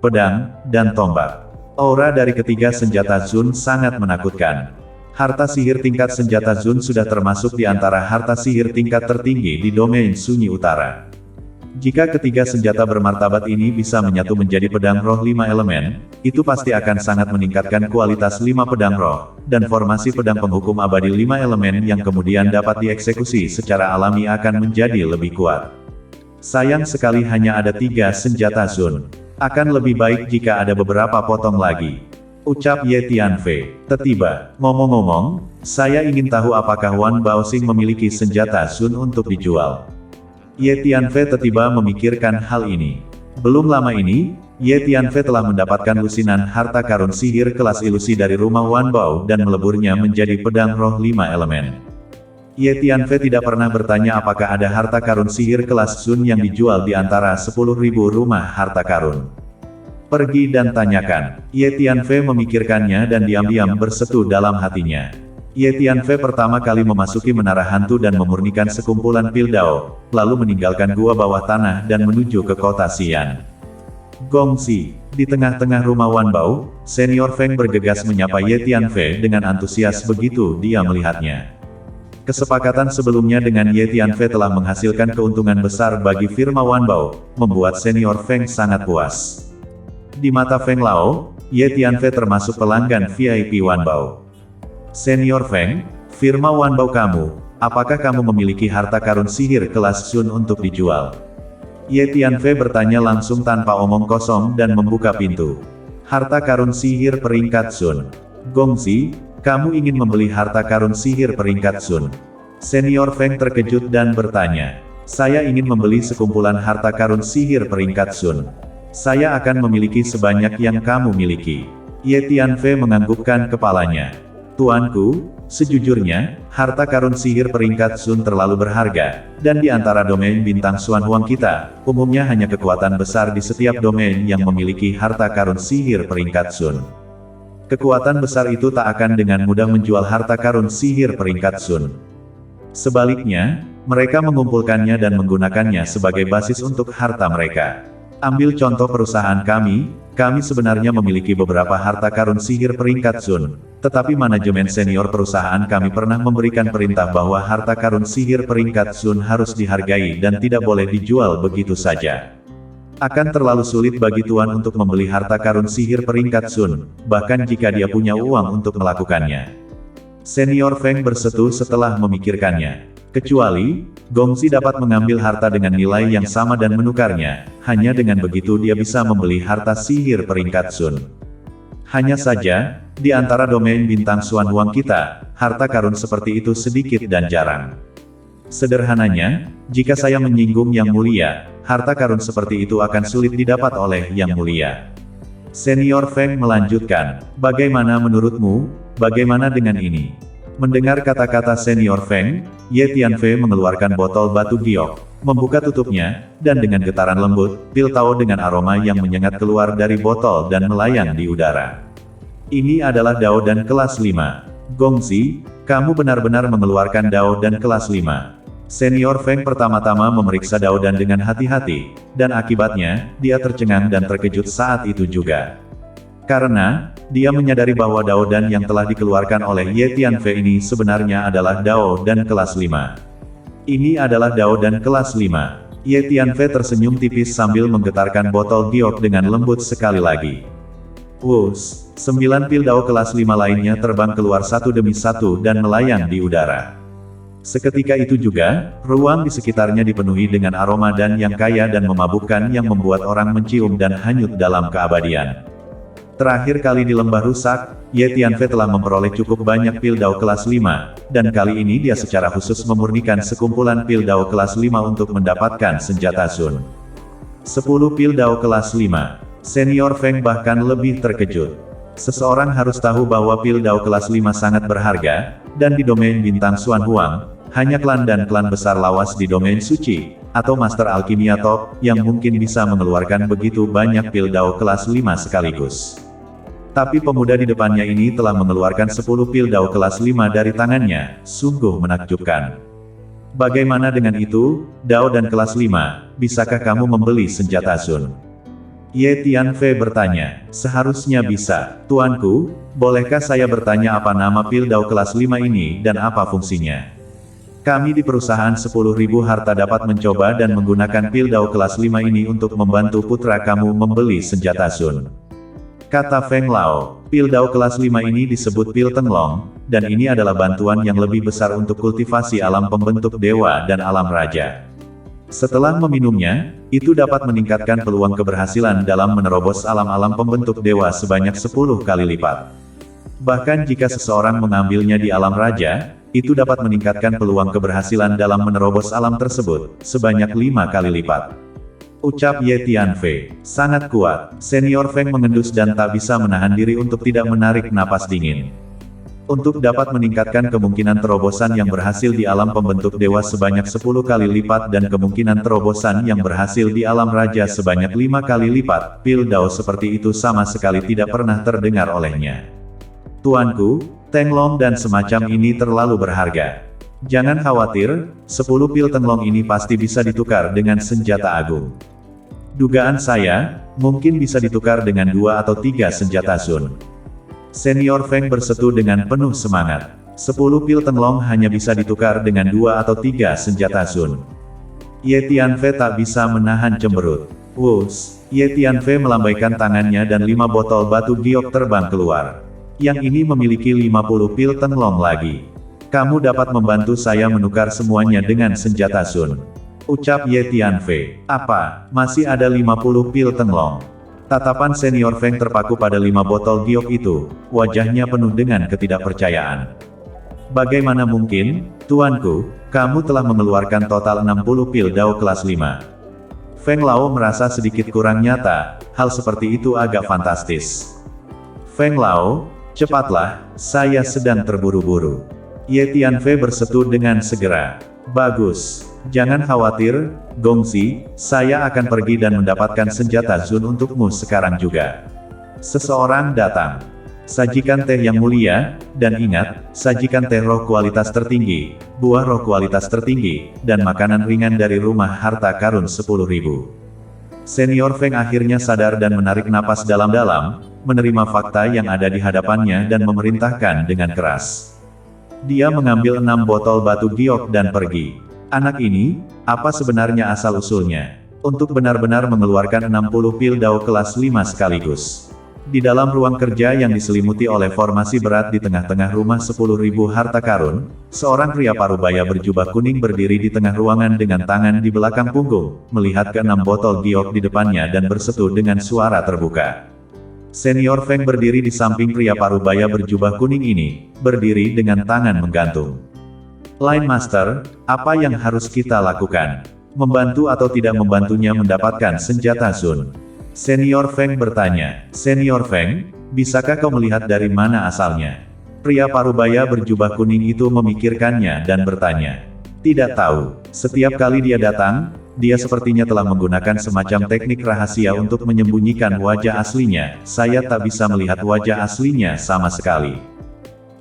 pedang, dan tombak. Aura dari ketiga senjata Zun sangat menakutkan. Harta sihir tingkat senjata Zun sudah termasuk di antara harta sihir tingkat tertinggi di domain Sunyi Utara. Jika ketiga senjata bermartabat ini bisa menyatu menjadi pedang roh 5 elemen, itu pasti akan sangat meningkatkan kualitas 5 pedang roh, dan formasi pedang penghukum abadi 5 elemen yang kemudian dapat dieksekusi secara alami akan menjadi lebih kuat. Sayang sekali hanya ada 3 senjata Zun. Akan lebih baik jika ada beberapa potong lagi. Ucap Ye Tianfei. Tiba-tiba, ngomong-ngomong, saya ingin tahu apakah Wan Baoxing memiliki senjata Zun untuk dijual. Ye Tianfei tiba-tiba memikirkan hal ini. Belum lama ini, Ye Tianfei telah mendapatkan lusinan harta karun sihir kelas ilusi dari rumah Wan Bao dan meleburnya menjadi pedang roh 5 elemen. Ye Tianfei tidak pernah bertanya apakah ada harta karun sihir kelas Zun yang dijual di antara 10.000 rumah harta karun. Pergi dan tanyakan. Ye Tianfei memikirkannya dan diam-diam bersetu dalam hatinya. Ye Tianfei pertama kali memasuki menara hantu dan memurnikan sekumpulan pil Dao, lalu meninggalkan gua bawah tanah dan menuju ke kota Xian. Gongxi, di tengah-tengah rumah Wan Bao, Senior Feng bergegas menyapa Ye Tianfei dengan antusias begitu dia melihatnya. Kesepakatan sebelumnya dengan Ye Tianfei telah menghasilkan keuntungan besar bagi firma Wan Bao, membuat Senior Feng sangat puas. Di mata Feng Lao, Ye Tianfei termasuk pelanggan VIP Wan Bao. Senior Feng, firma Wan Bao kamu, apakah kamu memiliki harta karun sihir kelas Zun untuk dijual? Ye Tianfei bertanya langsung tanpa omong kosong dan membuka pintu. Harta karun sihir peringkat Zun. Gongxi, kamu ingin membeli harta karun sihir peringkat Zun? Senior Feng terkejut dan bertanya. Saya ingin membeli sekumpulan harta karun sihir peringkat Zun. Saya akan memiliki sebanyak yang kamu miliki. Ye Tianfei menganggukkan kepalanya. Tuanku, sejujurnya, harta karun sihir peringkat Zun terlalu berharga, dan di antara domain bintang Xuan Huang kita, umumnya hanya kekuatan besar di setiap domain yang memiliki harta karun sihir peringkat Zun. Kekuatan besar itu tak akan dengan mudah menjual harta karun sihir peringkat Zun. Sebaliknya, mereka mengumpulkannya dan menggunakannya sebagai basis untuk harta mereka. Ambil contoh perusahaan kami sebenarnya memiliki beberapa harta karun sihir peringkat Zun, tetapi manajemen senior perusahaan kami pernah memberikan perintah bahwa harta karun sihir peringkat Zun harus dihargai dan tidak boleh dijual begitu saja. Akan terlalu sulit bagi Tuan untuk membeli harta karun sihir peringkat Zun, bahkan jika dia punya uang untuk melakukannya. Senior Feng bersetu setelah memikirkannya. Kecuali, Gongxi dapat mengambil harta dengan nilai yang sama dan menukarnya, hanya dengan begitu dia bisa membeli harta sihir peringkat Zun. Hanya saja, di antara domain bintang Xuan Huang kita, harta karun seperti itu sedikit dan jarang. Sederhananya, jika saya menyinggung Yang Mulia, harta karun seperti itu akan sulit didapat oleh Yang Mulia. Senior Feng melanjutkan, bagaimana menurutmu, bagaimana dengan ini? Mendengar kata-kata Senior Feng, Ye Tianfei mengeluarkan botol batu giok, membuka tutupnya, dan dengan getaran lembut, pil Tao dengan aroma yang menyengat keluar dari botol dan melayang di udara. Ini adalah Dao dan kelas 5. Gongxi, kamu benar-benar mengeluarkan Dao dan kelas 5. Senior Feng pertama-tama memeriksa Dao dan dengan hati-hati, dan akibatnya, dia tercengang dan terkejut saat itu juga. Karena, dia menyadari bahwa Dao dan yang telah dikeluarkan oleh Ye Tianfei ini sebenarnya adalah Dao dan kelas 5. Ini adalah Dao dan kelas 5. Ye Tianfei tersenyum tipis sambil menggetarkan botol giok dengan lembut sekali lagi. Wus, 9 pil Dao kelas 5 lainnya terbang keluar satu demi satu dan melayang di udara. Seketika itu juga, ruang di sekitarnya dipenuhi dengan aroma dan yang kaya dan memabukkan yang membuat orang mencium dan hanyut dalam keabadian. Terakhir kali di lembah rusak, Ye Tianfei telah memperoleh cukup banyak pil Dao kelas 5, dan kali ini dia secara khusus memurnikan sekumpulan pil Dao kelas 5 untuk mendapatkan senjata Sun. 10 pil Dao kelas 5. Senior Feng bahkan lebih terkejut. Seseorang harus tahu bahwa pil Dao kelas 5 sangat berharga, dan di domain bintang Xuan Huang, hanya klan dan klan besar lawas di domain suci, atau master alkimia top, yang mungkin bisa mengeluarkan begitu banyak pil Dao kelas 5 sekaligus. Tapi pemuda di depannya ini telah mengeluarkan 10 pil Dao kelas 5 dari tangannya, sungguh menakjubkan. Bagaimana dengan itu, Dao dan kelas 5, bisakah kamu membeli senjata Sun? Ye Tianfei bertanya, seharusnya bisa, tuanku, bolehkah saya bertanya apa nama pil Dao kelas 5 ini dan apa fungsinya? Kami di perusahaan 10.000 harta dapat mencoba dan menggunakan pil Dao kelas 5 ini untuk membantu putra kamu membeli senjata Sun. Kata Feng Lao, pil Dao kelas 5 ini disebut pil Tenglong, dan ini adalah bantuan yang lebih besar untuk kultivasi alam pembentuk dewa dan alam raja. Setelah meminumnya, itu dapat meningkatkan peluang keberhasilan dalam menerobos alam-alam pembentuk dewa sebanyak 10 kali lipat. Bahkan jika seseorang mengambilnya di alam raja, itu dapat meningkatkan peluang keberhasilan dalam menerobos alam tersebut, sebanyak 5 kali lipat. Ucap Ye Tianfei, sangat kuat. Senior Feng mengendus dan tak bisa menahan diri untuk tidak menarik napas dingin. Untuk dapat meningkatkan kemungkinan terobosan yang berhasil di alam pembentuk dewa sebanyak 10 kali lipat dan kemungkinan terobosan yang berhasil di alam raja sebanyak 5 kali lipat, pil Dao seperti itu sama sekali tidak pernah terdengar olehnya. Tuanku, Tenglong dan semacam ini terlalu berharga. Jangan khawatir, 10 pil Tenglong ini pasti bisa ditukar dengan senjata agung. Dugaan saya, mungkin bisa ditukar dengan 2 atau 3 senjata Sun. Senior Feng bersetu dengan penuh semangat. 10 pil Tenglong hanya bisa ditukar dengan 2 atau 3 senjata Sun. Ye Tianfei tak bisa menahan cemberut. Wuss, Ye Tianfei melambaikan tangannya dan 5 botol batu giok terbang keluar. Yang ini memiliki 50 pil Tenglong lagi. Kamu dapat membantu saya menukar semuanya dengan senjata Sun. Ucap Ye Tianfei. Apa, masih ada 50 pil Tenglong? Tatapan Senior Feng terpaku pada 5 botol giok itu, wajahnya penuh dengan ketidakpercayaan. Bagaimana mungkin, tuanku, kamu telah mengeluarkan total 60 pil Dao kelas 5. Feng Lao merasa sedikit kurang nyata, hal seperti itu agak fantastis. Feng Lao, cepatlah, saya sedang terburu-buru. Ye Tianfei bersetu dengan segera. Bagus. Jangan khawatir, Gongzi, saya akan pergi dan mendapatkan senjata Sun untukmu sekarang juga. Seseorang datang. Sajikan teh yang mulia, dan ingat, sajikan teh roh kualitas tertinggi, buah roh kualitas tertinggi, dan makanan ringan dari rumah harta karun 10.000. Senior Feng akhirnya sadar dan menarik napas dalam-dalam, menerima fakta yang ada di hadapannya dan memerintahkan dengan keras. Dia mengambil 6 botol batu giok dan pergi. Anak ini, apa sebenarnya asal-usulnya? Untuk benar-benar mengeluarkan 60 pil Dao kelas 5 sekaligus. Di dalam ruang kerja yang diselimuti oleh formasi berat di tengah-tengah rumah 10.000 harta karun, seorang pria parubaya berjubah kuning berdiri di tengah ruangan dengan tangan di belakang punggung, melihat ke 6 botol giok di depannya dan bersetu dengan suara terbuka. Senior Feng berdiri di samping pria parubaya berjubah kuning ini, berdiri dengan tangan menggantung. Line Master, apa yang harus kita lakukan? Membantu atau tidak membantunya mendapatkan senjata Sun? Senior Feng bertanya. Senior Feng, bisakah kau melihat dari mana asalnya? Pria parubaya berjubah kuning itu memikirkannya dan bertanya. Tidak tahu. Setiap kali dia datang, dia sepertinya telah menggunakan semacam teknik rahasia untuk menyembunyikan wajah aslinya. Saya tak bisa melihat wajah aslinya sama sekali.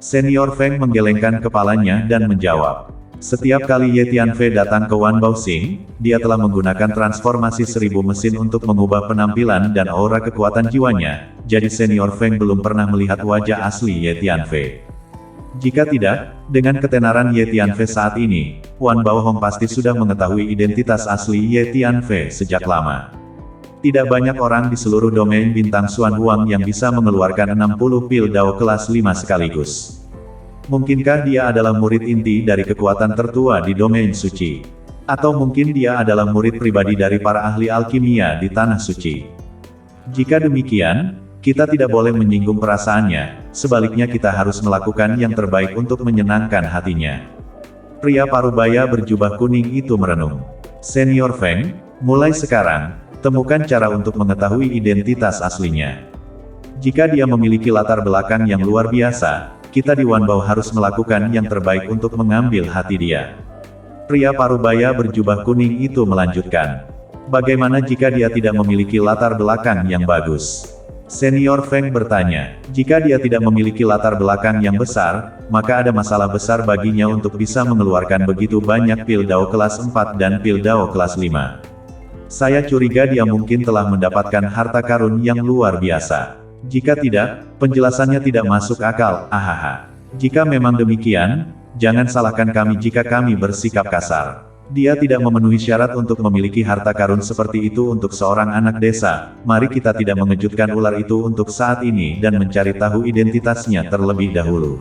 Senior Feng menggelengkan kepalanya dan menjawab. Setiap kali Ye Tianfei datang ke Wan Baoxing, dia telah menggunakan transformasi 1000 mesin untuk mengubah penampilan dan aura kekuatan jiwanya, jadi Senior Feng belum pernah melihat wajah asli Ye Tianfei. Jika tidak, dengan ketenaran Ye Tianfei saat ini, Wan Baohong pasti sudah mengetahui identitas asli Ye Tianfei sejak lama. Tidak banyak orang di seluruh domain bintang Xuan Huang yang bisa mengeluarkan 60 pil Dao kelas 5 sekaligus. Mungkinkah dia adalah murid inti dari kekuatan tertua di domain suci? Atau mungkin dia adalah murid pribadi dari para ahli alkimia di tanah suci? Jika demikian, kita tidak boleh menyinggung perasaannya, sebaliknya kita harus melakukan yang terbaik untuk menyenangkan hatinya. Pria parubaya berjubah kuning itu merenung. Senior Feng, mulai sekarang, temukan cara untuk mengetahui identitas aslinya. Jika dia memiliki latar belakang yang luar biasa, kita di Wanbao harus melakukan yang terbaik untuk mengambil hati dia. Pria parubaya berjubah kuning itu melanjutkan. Bagaimana jika dia tidak memiliki latar belakang yang bagus? Senior Feng bertanya. Jika dia tidak memiliki latar belakang yang besar, maka ada masalah besar baginya untuk bisa mengeluarkan begitu banyak pil Dao kelas 4 dan pil Dao kelas 5. Saya curiga dia mungkin telah mendapatkan harta karun yang luar biasa. Jika tidak, penjelasannya tidak masuk akal, ahaha. Jika memang demikian, jangan salahkan kami jika kami bersikap kasar. Dia tidak memenuhi syarat untuk memiliki harta karun seperti itu untuk seorang anak desa. Mari kita tidak mengejutkan ular itu untuk saat ini dan mencari tahu identitasnya terlebih dahulu.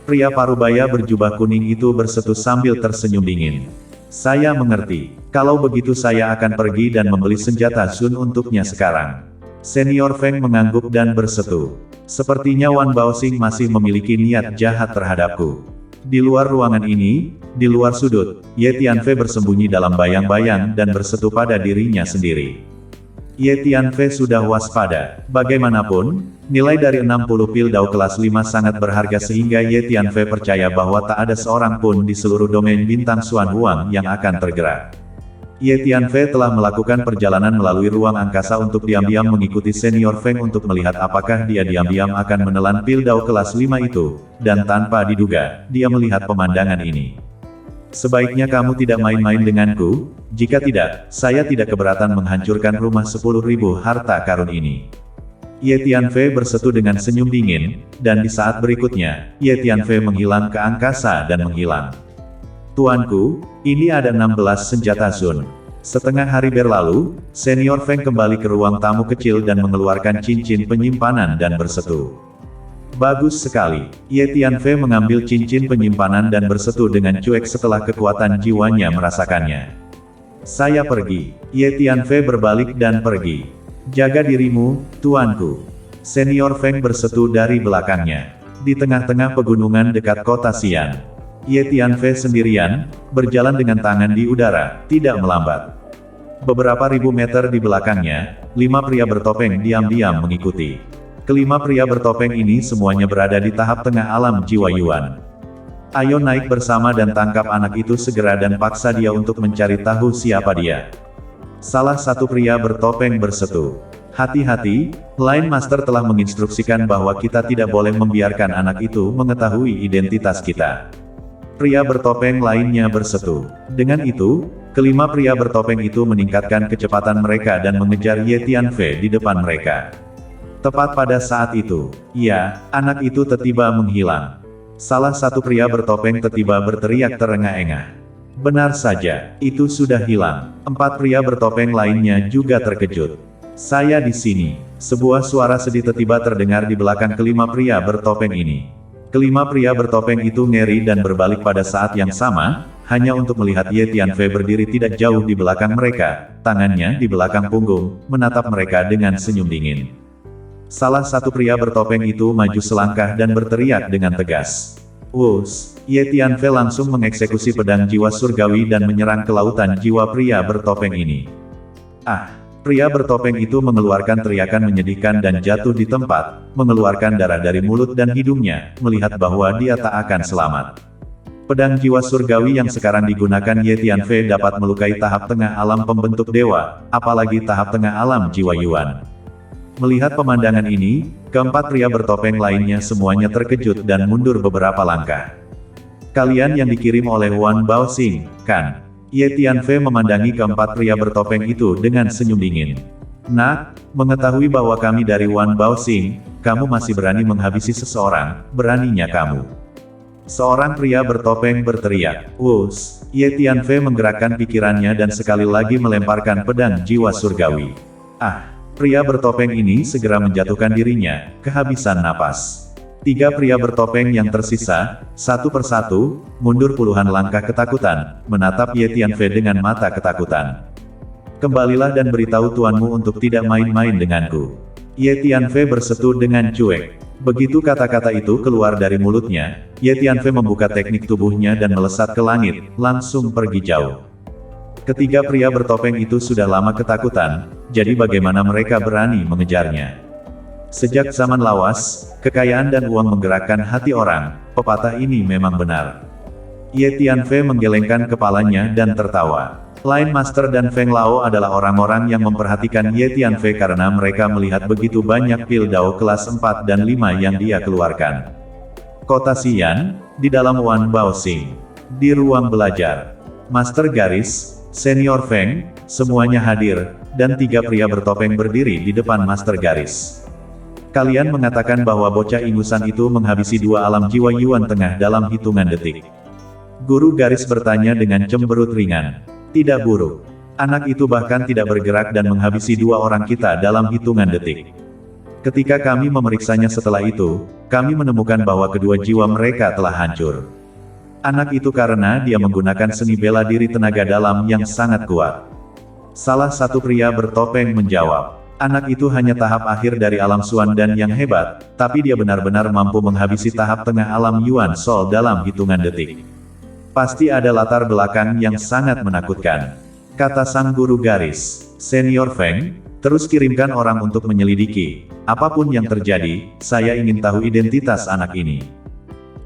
Pria parubaya berjubah kuning itu bersetu sambil tersenyum dingin. Saya mengerti. Kalau begitu saya akan pergi dan membeli senjata Sun untuknya sekarang. Senior Feng mengangguk dan bersetu. Sepertinya Wan Baoxing masih memiliki niat jahat terhadapku. Di luar ruangan ini, di luar sudut, Ye Tianfei bersembunyi dalam bayang-bayang dan bersetu pada dirinya sendiri. Ye Tianfei sudah waspada. Bagaimanapun, nilai dari 60 pil Dao kelas 5 sangat berharga sehingga Ye Tianfei percaya bahwa tak ada seorang pun di seluruh domain bintang Xuan Huang yang akan tergerak. Ye Tianfei telah melakukan perjalanan melalui ruang angkasa untuk diam-diam mengikuti Senior Feng untuk melihat apakah dia diam-diam akan menelan pil Dao kelas 5 itu, dan tanpa diduga, dia melihat pemandangan ini. Sebaiknya kamu tidak main-main denganku, jika tidak, saya tidak keberatan menghancurkan rumah 10.000 harta karun ini. Ye Tianfei bersetu dengan senyum dingin, dan di saat berikutnya, Ye Tianfei menghilang ke angkasa dan menghilang. Tuanku, ini ada 16 senjata Sun. Setengah hari berlalu, Senior Feng kembali ke ruang tamu kecil dan mengeluarkan cincin penyimpanan dan bersetu. Bagus sekali. Ye Tianfei mengambil cincin penyimpanan dan bersetu dengan cuek setelah kekuatan jiwanya merasakannya. Saya pergi. Ye Tianfei berbalik dan pergi. Jaga dirimu, tuanku. Senior Feng bersetu dari belakangnya. Di tengah-tengah pegunungan dekat kota Xian. Ye Tianfei sendirian, berjalan dengan tangan di udara, tidak melambat. Beberapa ribu meter di belakangnya, 5 pria bertopeng diam-diam mengikuti. Kelima pria bertopeng ini semuanya berada di tahap tengah alam jiwa Yuan. Ayo naik bersama dan tangkap anak itu segera dan paksa dia untuk mencari tahu siapa dia. Salah satu pria bertopeng bersetu. Hati-hati, Line Master telah menginstruksikan bahwa kita tidak boleh membiarkan anak itu mengetahui identitas kita. Pria bertopeng lainnya bersetu. Dengan itu, kelima pria bertopeng itu meningkatkan kecepatan mereka dan mengejar Ye Tianfei di depan mereka. Tepat pada saat itu, ya, anak itu tiba-tiba menghilang. Salah satu pria bertopeng tiba-tiba berteriak terengah-engah. Benar saja, itu sudah hilang. 4 pria bertopeng lainnya juga terkejut. Saya di sini. Sebuah suara sedih tiba-tiba terdengar di belakang kelima pria bertopeng ini. Kelima pria bertopeng itu ngeri dan berbalik pada saat yang sama, hanya untuk melihat Ye Tianfei berdiri tidak jauh di belakang mereka, tangannya di belakang punggung, menatap mereka dengan senyum dingin. Salah satu pria bertopeng itu maju selangkah dan berteriak dengan tegas. Wus! Ye Tianfei langsung mengeksekusi pedang jiwa surgawi dan menyerang ke lautan jiwa pria bertopeng ini. Ah! Pria bertopeng itu mengeluarkan teriakan menyedihkan dan jatuh di tempat, mengeluarkan darah dari mulut dan hidungnya, melihat bahwa dia tak akan selamat. Pedang jiwa surgawi yang sekarang digunakan Ye Tianfei dapat melukai tahap tengah alam pembentuk dewa, apalagi tahap tengah alam jiwa Yuan. Melihat pemandangan ini, keempat pria bertopeng lainnya semuanya terkejut dan mundur beberapa langkah. Kalian yang dikirim oleh Wan Baoxing, kan? Ye Tianfei memandangi keempat pria bertopeng itu dengan senyum dingin. Nak, mengetahui bahwa kami dari Wan Baoxing, kamu masih berani menghabisi seseorang, beraninya kamu. Seorang pria bertopeng berteriak. Wus! Ye Tianfei menggerakkan pikirannya dan sekali lagi melemparkan pedang jiwa surgawi. Ah! Pria bertopeng ini segera menjatuhkan dirinya, kehabisan napas. Tiga pria bertopeng yang tersisa, satu persatu, mundur puluhan langkah ketakutan, menatap Ye Tianfei dengan mata ketakutan. Kembalilah dan beritahu tuanmu untuk tidak main-main denganku. Ye Tianfei bersetu dengan cuek. Begitu kata-kata itu keluar dari mulutnya, Ye Tianfei membuka teknik tubuhnya dan melesat ke langit, langsung pergi jauh. Ketiga pria bertopeng itu sudah lama ketakutan, jadi bagaimana mereka berani mengejarnya? Sejak zaman lawas, kekayaan dan uang menggerakkan hati orang, pepatah ini memang benar. Ye Tianfei menggelengkan kepalanya dan tertawa. Line Master dan Feng Lao adalah orang-orang yang memperhatikan Ye Tianfei karena mereka melihat begitu banyak pil Dao kelas 4 dan 5 yang dia keluarkan. Kota Xi'an, di dalam Wan Baoxing. Di ruang belajar. Master Garis, Senior Feng, semuanya hadir, dan tiga pria bertopeng berdiri di depan Master Garis. Kalian mengatakan bahwa bocah ingusan itu menghabisi dua alam jiwa Yuan Tengah dalam hitungan detik. Guru Garis bertanya dengan cemberut ringan. Tidak buruk. Anak itu bahkan tidak bergerak dan menghabisi dua orang kita dalam hitungan detik. Ketika kami memeriksanya setelah itu, kami menemukan bahwa kedua jiwa mereka telah hancur. Anak itu karena dia menggunakan seni bela diri tenaga dalam yang sangat kuat. Salah satu pria bertopeng menjawab. Anak itu hanya tahap akhir dari alam Suan dan yang hebat, tapi dia benar-benar mampu menghabisi tahap tengah alam Yuan Sol dalam hitungan detik. Pasti ada latar belakang yang sangat menakutkan, kata sang guru garis. Senior Feng, terus kirimkan orang untuk menyelidiki. Apapun yang terjadi, saya ingin tahu identitas anak ini.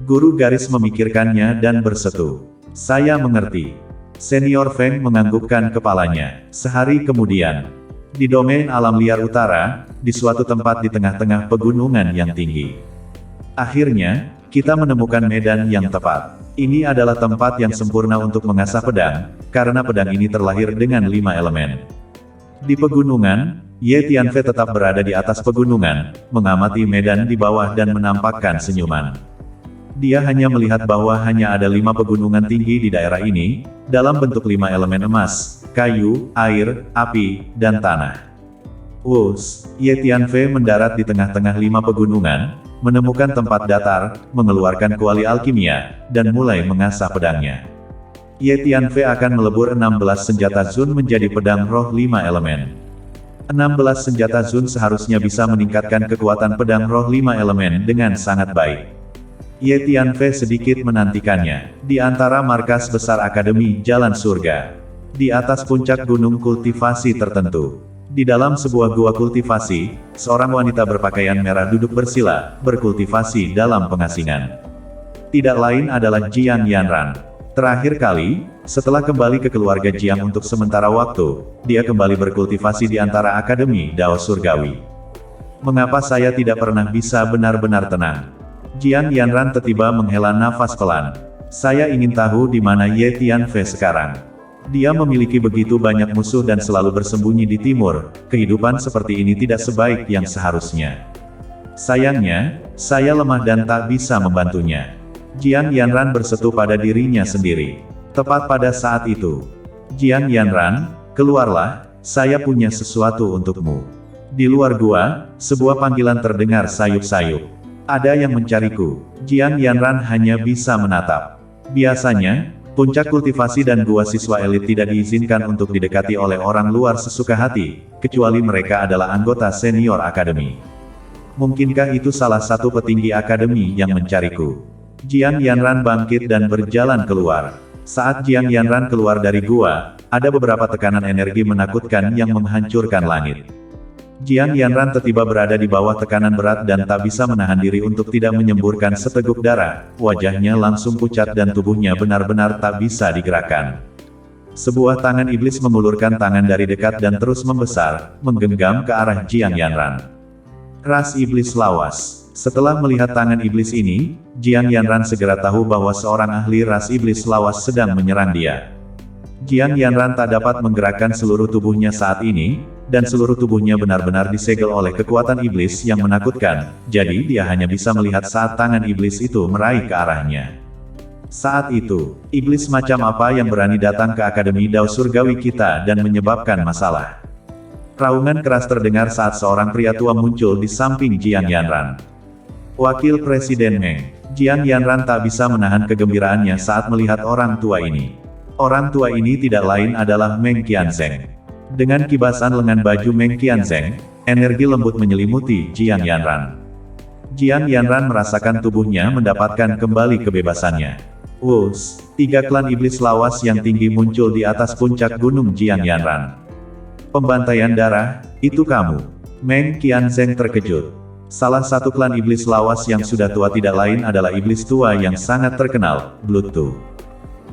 Guru garis memikirkannya dan bersetu. Saya mengerti. Senior Feng menganggukkan kepalanya. Sehari kemudian, di domain alam liar utara, di suatu tempat di tengah-tengah pegunungan yang tinggi. Akhirnya, kita menemukan medan yang tepat. Ini adalah tempat yang sempurna untuk mengasah pedang, karena pedang ini terlahir dengan 5 elemen. Di pegunungan, Ye Tianfei tetap berada di atas pegunungan, mengamati medan di bawah dan menampakkan senyuman. Dia hanya melihat bahwa hanya ada 5 pegunungan tinggi di daerah ini, dalam bentuk 5 elemen emas, kayu, air, api, dan tanah. Wus, Ye Tianfei mendarat di tengah-tengah 5 pegunungan, menemukan tempat datar, mengeluarkan kuali alkimia, dan mulai mengasah pedangnya. Ye Tianfei akan melebur 16 senjata Zun menjadi pedang roh 5 elemen. 16 senjata Zun seharusnya bisa meningkatkan kekuatan pedang roh 5 elemen dengan sangat baik. Ye Tianfei sedikit menantikannya, di antara markas besar Akademi Jalan Surga. Di atas puncak gunung kultivasi tertentu. Di dalam sebuah gua kultivasi, seorang wanita berpakaian merah duduk bersila, berkultivasi dalam pengasingan. Tidak lain adalah Jiang Yanran. Terakhir kali, setelah kembali ke keluarga Jiang untuk sementara waktu, dia kembali berkultivasi di antara Akademi Dao Surgawi. Mengapa saya tidak pernah bisa benar-benar tenang? Jiang Yanran tiba-tiba menghela nafas pelan. Saya ingin tahu di mana Ye Tianfei sekarang. Dia memiliki begitu banyak musuh dan selalu bersembunyi di timur. Kehidupan seperti ini tidak sebaik yang seharusnya. Sayangnya, saya lemah dan tak bisa membantunya. Jiang Yanran bersetu pada dirinya sendiri. Tepat pada saat itu, Jiang Yanran, keluarlah, saya punya sesuatu untukmu. Di luar gua, sebuah panggilan terdengar sayup-sayup. Ada yang mencariku. Jiang Yanran hanya bisa menatap. Biasanya, puncak kultivasi dan gua siswa elit tidak diizinkan untuk didekati oleh orang luar sesuka hati, kecuali mereka adalah anggota senior akademi. Mungkinkah itu salah satu petinggi akademi yang mencariku? Jiang Yanran bangkit dan berjalan keluar. Saat Jiang Yanran keluar dari gua, ada beberapa tekanan energi menakutkan yang menghancurkan langit. Jiang Yanran tiba-tiba berada di bawah tekanan berat dan tak bisa menahan diri untuk tidak menyemburkan seteguk darah, wajahnya langsung pucat dan tubuhnya benar-benar tak bisa digerakkan. Sebuah tangan iblis mengulurkan tangan dari dekat dan terus membesar, menggenggam ke arah Jiang Yanran. Ras iblis lawas. Setelah melihat tangan iblis ini, Jiang Yanran segera tahu bahwa seorang ahli ras iblis lawas sedang menyerang dia. Jiang Yanran tak dapat menggerakkan seluruh tubuhnya saat ini, dan seluruh tubuhnya benar-benar disegel oleh kekuatan iblis yang menakutkan, jadi dia hanya bisa melihat saat tangan iblis itu meraih ke arahnya. Saat itu, iblis macam apa yang berani datang ke Akademi Dao Surgawi kita dan menyebabkan masalah? Raungan keras terdengar saat seorang pria tua muncul di samping Jiang Yanran. Wakil Presiden Meng, Jiang Yanran tak bisa menahan kegembiraannya saat melihat orang tua ini. Orang tua ini tidak lain adalah Meng Qianzheng. Dengan kibasan lengan baju Meng Qianzheng, energi lembut menyelimuti Jiang Yanran. Jiang Yanran merasakan tubuhnya mendapatkan kembali kebebasannya. Wus, 3 klan iblis lawas yang tinggi muncul di atas puncak gunung Jiang Yanran. Pembantaian darah, itu kamu. Meng Qianzheng terkejut. Salah satu klan iblis lawas yang sudah tua tidak lain adalah iblis tua yang sangat terkenal, Blood Tu.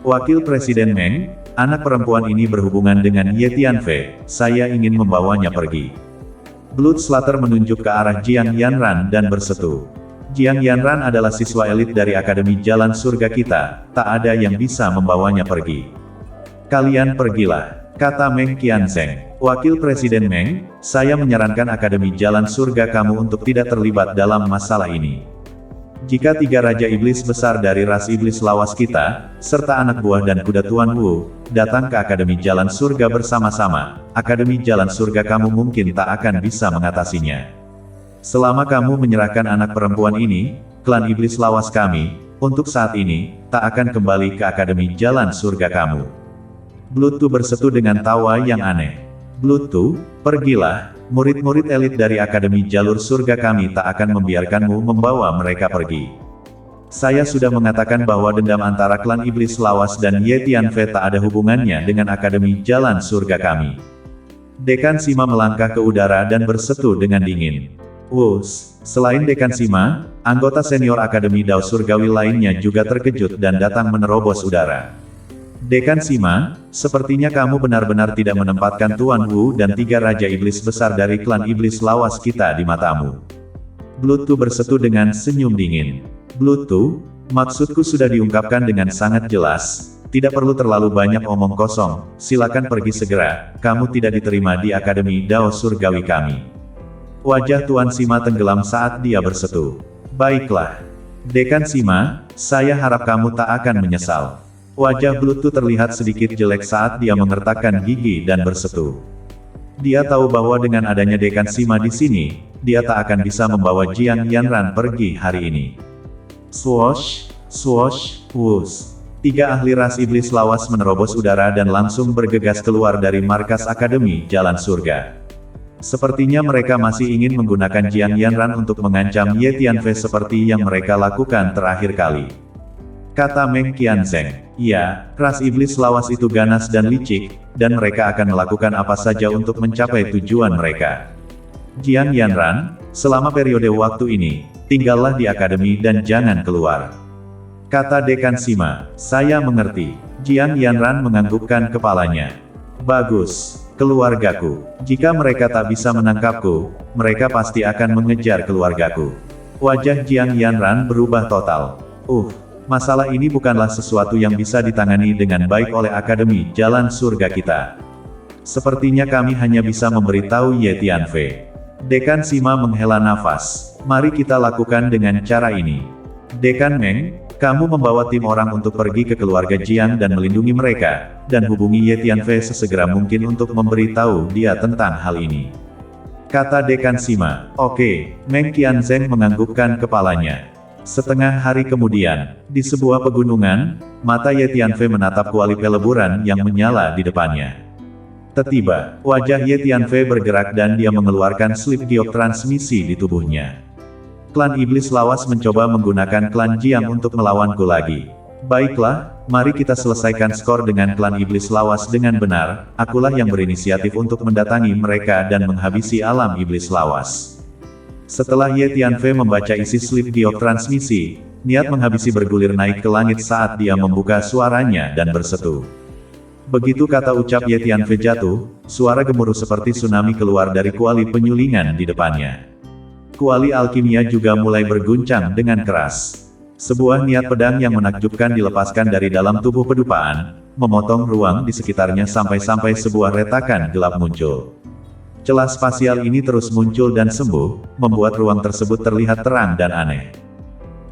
Wakil Presiden Meng, anak perempuan ini berhubungan dengan Ye Tianfei, saya ingin membawanya pergi. Blood Slater menunjuk ke arah Jiang Yanran dan bersetu. Jiang Yanran adalah siswa elit dari Akademi Jalan Surga kita, tak ada yang bisa membawanya pergi. Kalian pergilah, kata Meng Qianzheng. Wakil Presiden Meng, saya menyarankan Akademi Jalan Surga kamu untuk tidak terlibat dalam masalah ini. Jika 3 Raja Iblis besar dari ras Iblis lawas kita, serta anak buah dan kuda Tuan Wu, datang ke Akademi Jalan Surga bersama-sama, Akademi Jalan Surga kamu mungkin tak akan bisa mengatasinya. Selama kamu menyerahkan anak perempuan ini, klan Iblis lawas kami, untuk saat ini, tak akan kembali ke Akademi Jalan Surga kamu. Blood Tu bersetu dengan tawa yang aneh. Blood Tu, pergilah, murid-murid elit dari Akademi Jalur Surga kami tak akan membiarkanmu membawa mereka pergi. Saya sudah mengatakan bahwa dendam antara klan Iblis Lawas dan Ye Tianfei tak ada hubungannya dengan Akademi Jalan Surga kami. Dekan Sima melangkah ke udara dan bersetu dengan dingin. Wus, selain Dekan Sima, anggota senior Akademi Dao Surgawi lainnya juga terkejut dan datang menerobos udara. Dekan Sima, sepertinya kamu benar-benar tidak menempatkan Tuan Wu dan 3 Raja Iblis besar dari klan Iblis lawas kita di matamu. Blood Tu bersetu dengan senyum dingin. Blood Tu, maksudku sudah diungkapkan dengan sangat jelas, tidak perlu terlalu banyak omong kosong, silakan pergi segera, kamu tidak diterima di Akademi Dao Surgawi kami. Wajah Tuan Sima tenggelam saat dia bersetu. Baiklah. Dekan Sima, saya harap kamu tak akan menyesal. Wajah Blood Tu terlihat sedikit jelek saat dia mengertakkan gigi dan bersetu. Dia tahu bahwa dengan adanya Dekan Sima di sini, dia tak akan bisa membawa Jiang Yanran pergi hari ini. Swoosh, swoosh, wus. 3 ahli ras iblis lawas menerobos udara dan langsung bergegas keluar dari markas Akademi Jalan Surga. Sepertinya mereka masih ingin menggunakan Jiang Yanran untuk mengancam Ye Tianfei seperti yang mereka lakukan terakhir kali. Kata Meng Qianzheng, ya, ras iblis lawas itu ganas dan licik, dan mereka akan melakukan apa saja untuk mencapai tujuan mereka. Jiang Yanran, selama periode waktu ini, tinggallah di akademi dan jangan keluar. Kata Dekan Sima, saya mengerti. Jiang Yanran menganggukkan kepalanya. Bagus, keluargaku. Jika mereka tak bisa menangkapku, mereka pasti akan mengejar keluargaku. Wajah Jiang Yanran berubah total. Masalah ini bukanlah sesuatu yang bisa ditangani dengan baik oleh Akademi Jalan Surga kita. Sepertinya kami hanya bisa memberitahu Ye Tianfei. Dekan Sima menghela nafas. Mari kita lakukan dengan cara ini. Dekan Meng, kamu membawa tim orang untuk pergi ke keluarga Jiang dan melindungi mereka, dan hubungi Ye Tianfei sesegera mungkin untuk memberitahu dia tentang hal ini. Kata Dekan Sima. Oke, Meng Qianzheng menganggukkan kepalanya. Setengah hari kemudian, di sebuah pegunungan, mata Ye Tianfei menatap kuali peleburan yang menyala di depannya. Tiba-tiba, wajah Ye Tianfei bergerak dan dia mengeluarkan slip giok transmisi di tubuhnya. Klan Iblis Lawas mencoba menggunakan klan Jiang untuk melawanku lagi. Baiklah, mari kita selesaikan skor dengan klan Iblis Lawas dengan benar, akulah yang berinisiatif untuk mendatangi mereka dan menghabisi alam Iblis Lawas. Setelah Ye Tianfei membaca isi slip giok transmisi, niat menghabisi bergulir naik ke langit saat dia membuka suaranya dan bersetu. Begitu kata ucap Ye Tianfei jatuh, suara gemuruh seperti tsunami keluar dari kuali penyulingan di depannya. Kuali alkimia juga mulai berguncang dengan keras. Sebuah niat pedang yang menakjubkan dilepaskan dari dalam tubuh pedupaan, memotong ruang di sekitarnya sampai-sampai sebuah retakan gelap muncul. Celah spasial ini terus muncul dan sembuh, membuat ruang tersebut terlihat terang dan aneh.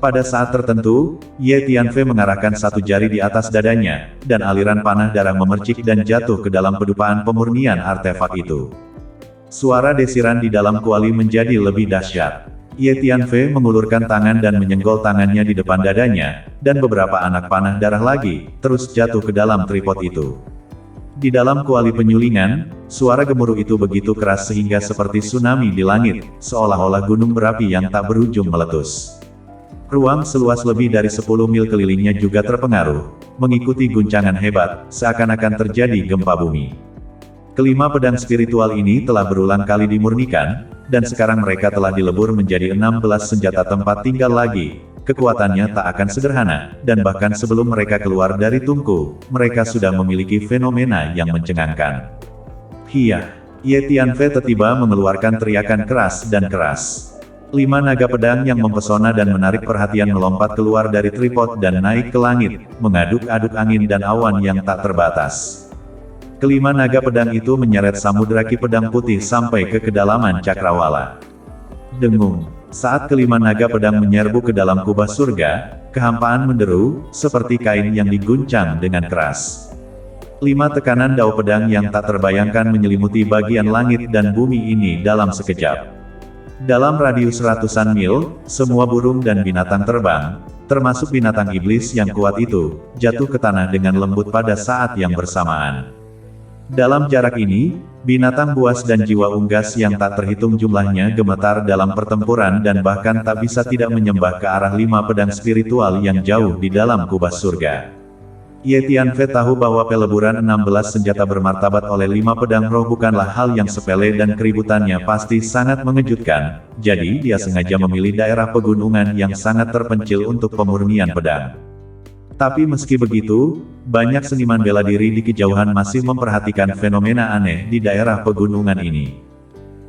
Pada saat tertentu, Ye Tianfei mengarahkan satu jari di atas dadanya, dan aliran panah darah memercik dan jatuh ke dalam pedupaan pemurnian artefak itu. Suara desiran di dalam kuali menjadi lebih dahsyat. Ye Tianfei mengulurkan tangan dan menyenggol tangannya di depan dadanya, dan beberapa anak panah darah lagi, terus jatuh ke dalam tripod itu. Di dalam kuali penyulingan, suara gemuruh itu begitu keras sehingga seperti tsunami di langit, seolah-olah gunung berapi yang tak berujung meletus. Ruang seluas lebih dari 10 mil kelilingnya juga terpengaruh, mengikuti guncangan hebat, seakan-akan terjadi gempa bumi. Kelima pedang spiritual ini telah berulang kali dimurnikan, dan sekarang mereka telah dilebur menjadi 16 senjata tempat tinggal lagi. Kekuatannya tak akan sederhana, dan bahkan sebelum mereka keluar dari tungku, mereka sudah memiliki fenomena yang mencengangkan. Hiyah! Ye Tianfei tiba-tiba mengeluarkan teriakan keras dan keras. 5 naga pedang yang mempesona dan menarik perhatian melompat keluar dari tripod dan naik ke langit, mengaduk-aduk angin dan awan yang tak terbatas. Kelima naga pedang itu menyeret samudera ki pedang putih sampai ke kedalaman cakrawala. Dengung. Saat kelima naga pedang menyerbu ke dalam kubah surga, kehampaan menderu, seperti kain yang diguncang dengan keras. 5 tekanan dao pedang yang tak terbayangkan menyelimuti bagian langit dan bumi ini dalam sekejap. Dalam radius ratusan mil, semua burung dan binatang terbang, termasuk binatang iblis yang kuat itu, jatuh ke tanah dengan lembut pada saat yang bersamaan. Dalam jarak ini, binatang buas dan jiwa unggas yang tak terhitung jumlahnya gemetar dalam pertempuran dan bahkan tak bisa tidak menyembah ke arah 5 pedang spiritual yang jauh di dalam kubah surga. Ye Tianfei tahu bahwa peleburan 16 senjata bermartabat oleh 5 pedang roh bukanlah hal yang sepele dan keributannya pasti sangat mengejutkan, jadi dia sengaja memilih daerah pegunungan yang sangat terpencil untuk pemurnian pedang. Tapi meski begitu, banyak seniman bela diri di kejauhan masih memperhatikan fenomena aneh di daerah pegunungan ini.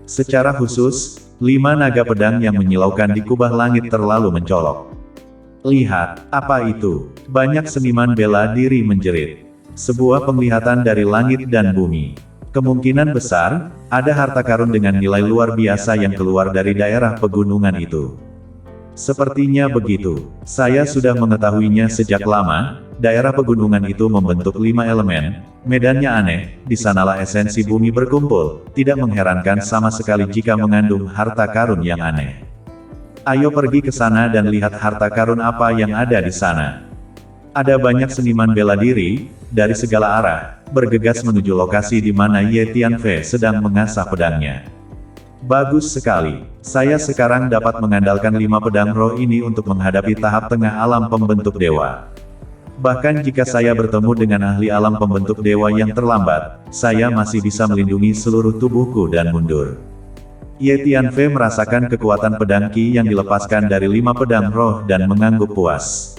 Secara khusus, 5 naga pedang yang menyilaukan di kubah langit terlalu mencolok. Lihat, apa itu? Banyak seniman bela diri menjerit. Sebuah penglihatan dari langit dan bumi. Kemungkinan besar, ada harta karun dengan nilai luar biasa yang keluar dari daerah pegunungan itu. Sepertinya begitu. Saya sudah mengetahuinya sejak lama, daerah pegunungan itu membentuk 5 elemen, medannya aneh, di sanalah esensi bumi berkumpul, tidak mengherankan sama sekali jika mengandung harta karun yang aneh. Ayo pergi ke sana dan lihat harta karun apa yang ada di sana. Ada banyak seniman bela diri, dari segala arah, bergegas menuju lokasi di mana Ye Tianfei sedang mengasah pedangnya. Bagus sekali. Saya sekarang dapat mengandalkan 5 pedang roh ini untuk menghadapi tahap tengah alam pembentuk dewa. Bahkan jika saya bertemu dengan ahli alam pembentuk dewa yang terlambat, saya masih bisa melindungi seluruh tubuhku dan mundur. Ye Tianfei merasakan kekuatan pedang Qi yang dilepaskan dari 5 pedang roh dan mengangguk puas.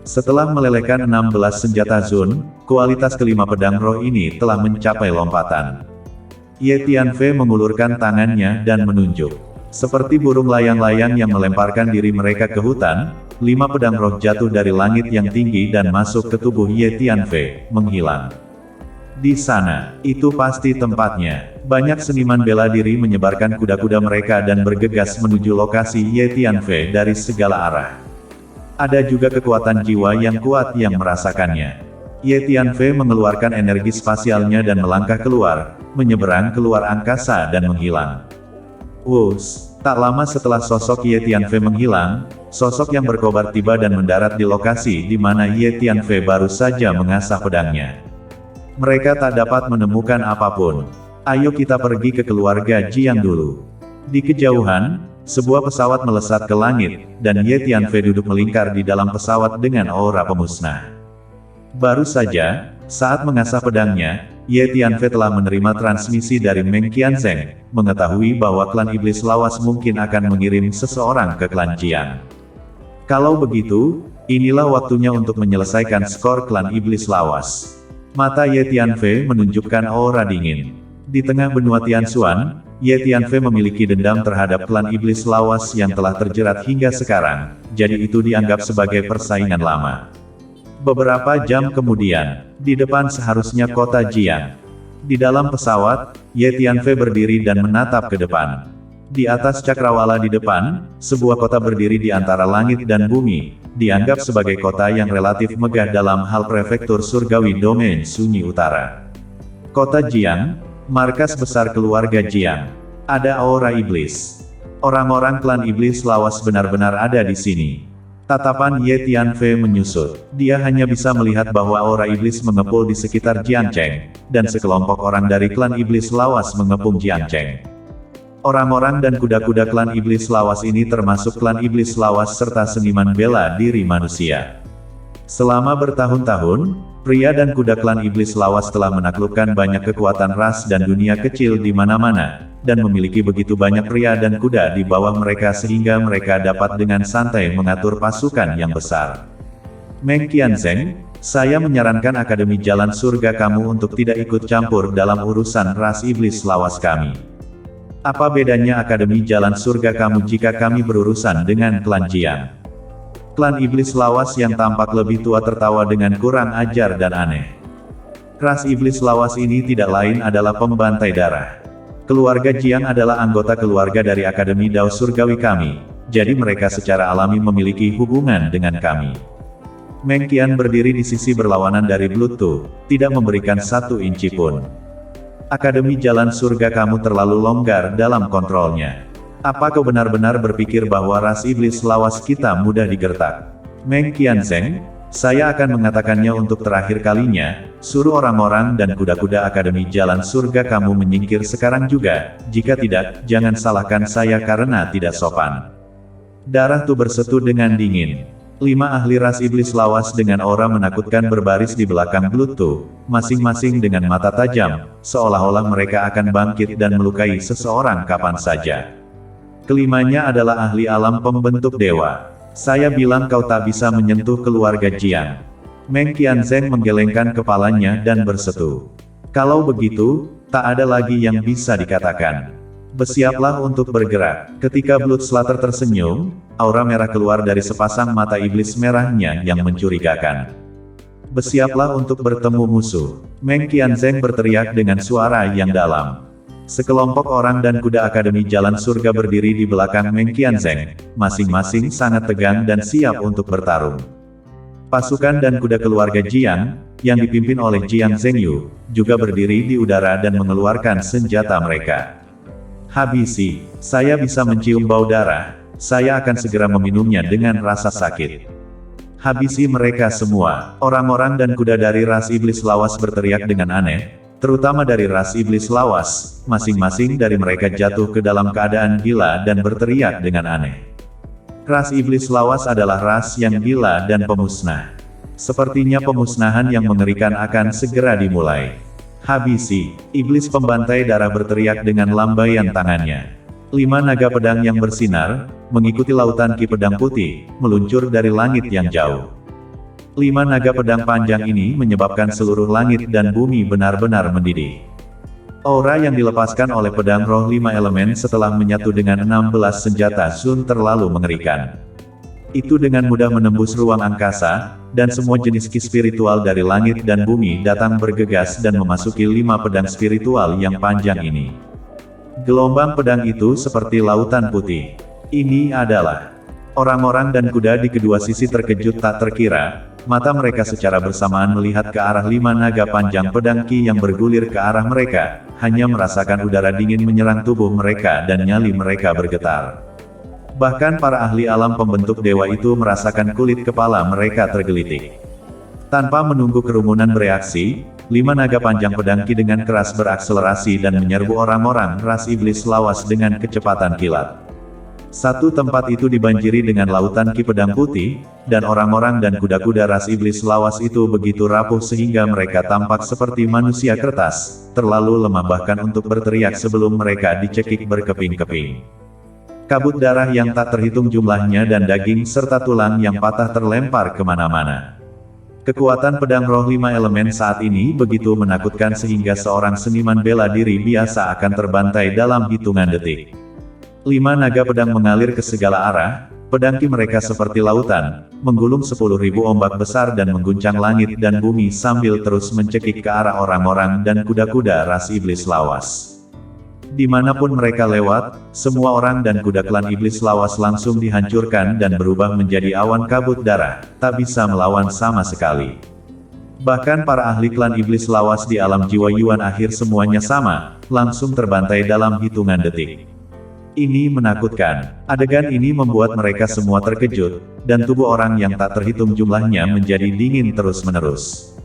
Setelah melelehkan 16 senjata Zun, kualitas kelima pedang roh ini telah mencapai lompatan. Ye Tianfei mengulurkan tangannya dan menunjuk. Seperti burung layang-layang yang melemparkan diri mereka ke hutan, 5 pedang roh jatuh dari langit yang tinggi dan masuk ke tubuh Ye Tianfei, menghilang. Di sana, itu pasti tempatnya. Banyak seniman bela diri menyebarkan kuda-kuda mereka dan bergegas menuju lokasi Ye Tianfei dari segala arah. Ada juga kekuatan jiwa yang kuat yang merasakannya. Ye Tianfei mengeluarkan energi spasialnya dan melangkah keluar, menyeberang keluar angkasa dan menghilang. Wus, tak lama setelah sosok Ye Tianfei menghilang, sosok yang berkobar tiba dan mendarat di lokasi di mana Ye Tianfei baru saja mengasah pedangnya. Mereka tak dapat menemukan apapun. Ayo kita pergi ke keluarga Jiang dulu. Di kejauhan, sebuah pesawat melesat ke langit, dan Ye Tianfei duduk melingkar di dalam pesawat dengan aura pemusnah. Baru saja, saat mengasah pedangnya, Ye Tianfei telah menerima transmisi dari Meng Qianzheng, mengetahui bahwa klan iblis lawas mungkin akan mengirim seseorang ke klan Jiang. Kalau begitu, inilah waktunya untuk menyelesaikan skor klan iblis lawas. Mata Ye Tianfei menunjukkan aura dingin. Di tengah benua Tianxuan, Ye Tianfei memiliki dendam terhadap klan iblis lawas yang telah terjerat hingga sekarang, jadi itu dianggap sebagai persaingan lama. Beberapa jam kemudian, di depan seharusnya kota Jiang. Di dalam pesawat, Ye Tianfei berdiri dan menatap ke depan. Di atas cakrawala di depan, sebuah kota berdiri di antara langit dan bumi, dianggap sebagai kota yang relatif megah dalam hal prefektur surgawi domain Sunyi Utara. Kota Jiang, markas besar keluarga Jiang. Ada aura iblis. Orang-orang klan iblis lawas benar-benar ada di sini. Tatapan Ye Tianfei menyusut. Dia hanya bisa melihat bahwa aura iblis mengepul di sekitar Jiangcheng, dan sekelompok orang dari klan iblis lawas mengepung Jiangcheng. Orang-orang dan kuda-kuda klan iblis lawas ini termasuk klan iblis lawas serta seniman bela diri manusia. Selama bertahun-tahun, pria dan kuda klan iblis lawas telah menaklukkan banyak kekuatan ras dan dunia kecil di mana-mana, dan memiliki begitu banyak pria dan kuda di bawah mereka sehingga mereka dapat dengan santai mengatur pasukan yang besar. Meng Qianzheng, saya menyarankan Akademi Jalan Surga kamu untuk tidak ikut campur dalam urusan ras iblis lawas kami. Apa bedanya Akademi Jalan Surga kamu jika kami berurusan dengan klan Jiang? Klan iblis lawas yang tampak lebih tua tertawa dengan kurang ajar dan aneh. Ras iblis lawas ini tidak lain adalah pembantai darah. Keluarga Jiang adalah anggota keluarga dari Akademi Dao Surgawi kami, jadi mereka secara alami memiliki hubungan dengan kami. Meng Qian berdiri di sisi berlawanan dari Bluetooth, tidak memberikan 1 inci pun. Akademi Jalan Surga kamu terlalu longgar dalam kontrolnya. Apa kau benar-benar berpikir bahwa ras iblis lawas kita mudah digertak? Meng Qianzheng, saya akan mengatakannya untuk terakhir kalinya, suruh orang-orang dan kuda-kuda Akademi Jalan Surga kamu menyingkir sekarang juga, jika tidak, jangan salahkan saya karena tidak sopan. Darah Tu bersetu dengan dingin. 5 ahli ras iblis lawas dengan aura menakutkan berbaris di belakang Bluetooth, masing-masing dengan mata tajam, seolah-olah mereka akan bangkit dan melukai seseorang kapan saja. Kelimanya adalah ahli alam pembentuk dewa. Saya bilang kau tak bisa menyentuh keluarga Jiang. Meng Qianzheng menggelengkan kepalanya dan bersetu. Kalau begitu, tak ada lagi yang bisa dikatakan. Bersiaplah untuk bergerak. Ketika Blood Slater tersenyum, aura merah keluar dari sepasang mata iblis merahnya yang mencurigakan. Bersiaplah untuk bertemu musuh. Meng Qianzheng berteriak dengan suara yang dalam. Sekelompok orang dan kuda Akademi Jalan Surga berdiri di belakang Meng Qianzheng, masing-masing sangat tegang dan siap untuk bertarung. Pasukan dan kuda keluarga Jiang, yang dipimpin oleh Jiang Zhengyu, juga berdiri di udara dan mengeluarkan senjata mereka. Habisi, saya bisa mencium bau darah, saya akan segera meminumnya dengan rasa sakit. Habisi mereka semua. Orang-orang dan kuda dari ras iblis lawas berteriak dengan aneh, terutama dari ras iblis lawas, masing-masing dari mereka jatuh ke dalam keadaan gila dan berteriak dengan aneh. Ras iblis lawas adalah ras yang gila dan pemusnah. Sepertinya pemusnahan yang mengerikan akan segera dimulai. Habisi, iblis pembantai darah berteriak dengan lambaian tangannya. 5 naga pedang yang bersinar, mengikuti lautan ki pedang putih, meluncur dari langit yang jauh. 5 naga pedang panjang ini menyebabkan seluruh langit dan bumi benar-benar mendidih. Aura yang dilepaskan oleh pedang roh 5 elemen setelah menyatu dengan 16 senjata Sun terlalu mengerikan. Itu dengan mudah menembus ruang angkasa, dan semua jenis ki spiritual dari langit dan bumi datang bergegas dan memasuki 5 pedang spiritual yang panjang ini. Gelombang pedang itu seperti lautan putih. Ini adalah orang-orang dan kuda di kedua sisi terkejut tak terkira, mata mereka secara bersamaan melihat ke arah 5 naga panjang pedang ki yang bergulir ke arah mereka, hanya merasakan udara dingin menyerang tubuh mereka dan nyali mereka bergetar. Bahkan para ahli alam pembentuk dewa itu merasakan kulit kepala mereka tergelitik. Tanpa menunggu kerumunan bereaksi, 5 naga panjang pedang ki dengan keras berakselerasi dan menyerbu orang-orang ras iblis lawas dengan kecepatan kilat. Satu tempat itu dibanjiri dengan lautan ki pedang putih, dan orang-orang dan kuda-kuda ras iblis lawas itu begitu rapuh sehingga mereka tampak seperti manusia kertas, terlalu lemah bahkan untuk berteriak sebelum mereka dicekik berkeping-keping. Kabut darah yang tak terhitung jumlahnya dan daging serta tulang yang patah terlempar kemana-mana. Kekuatan pedang roh 5 elemen saat ini begitu menakutkan sehingga seorang seniman bela diri biasa akan terbantai dalam hitungan detik. 5 naga pedang mengalir ke segala arah, pedang ki mereka seperti lautan, menggulung 10.000 ombak besar dan mengguncang langit dan bumi sambil terus mencekik ke arah orang-orang dan kuda-kuda ras iblis lawas. Dimanapun mereka lewat, semua orang dan kuda klan iblis lawas langsung dihancurkan dan berubah menjadi awan kabut darah, tak bisa melawan sama sekali. Bahkan para ahli klan iblis lawas di alam jiwa Yuan akhir semuanya sama, langsung terbantai dalam hitungan detik. Ini menakutkan. Adegan ini membuat mereka semua terkejut, dan tubuh orang yang tak terhitung jumlahnya menjadi dingin terus-menerus.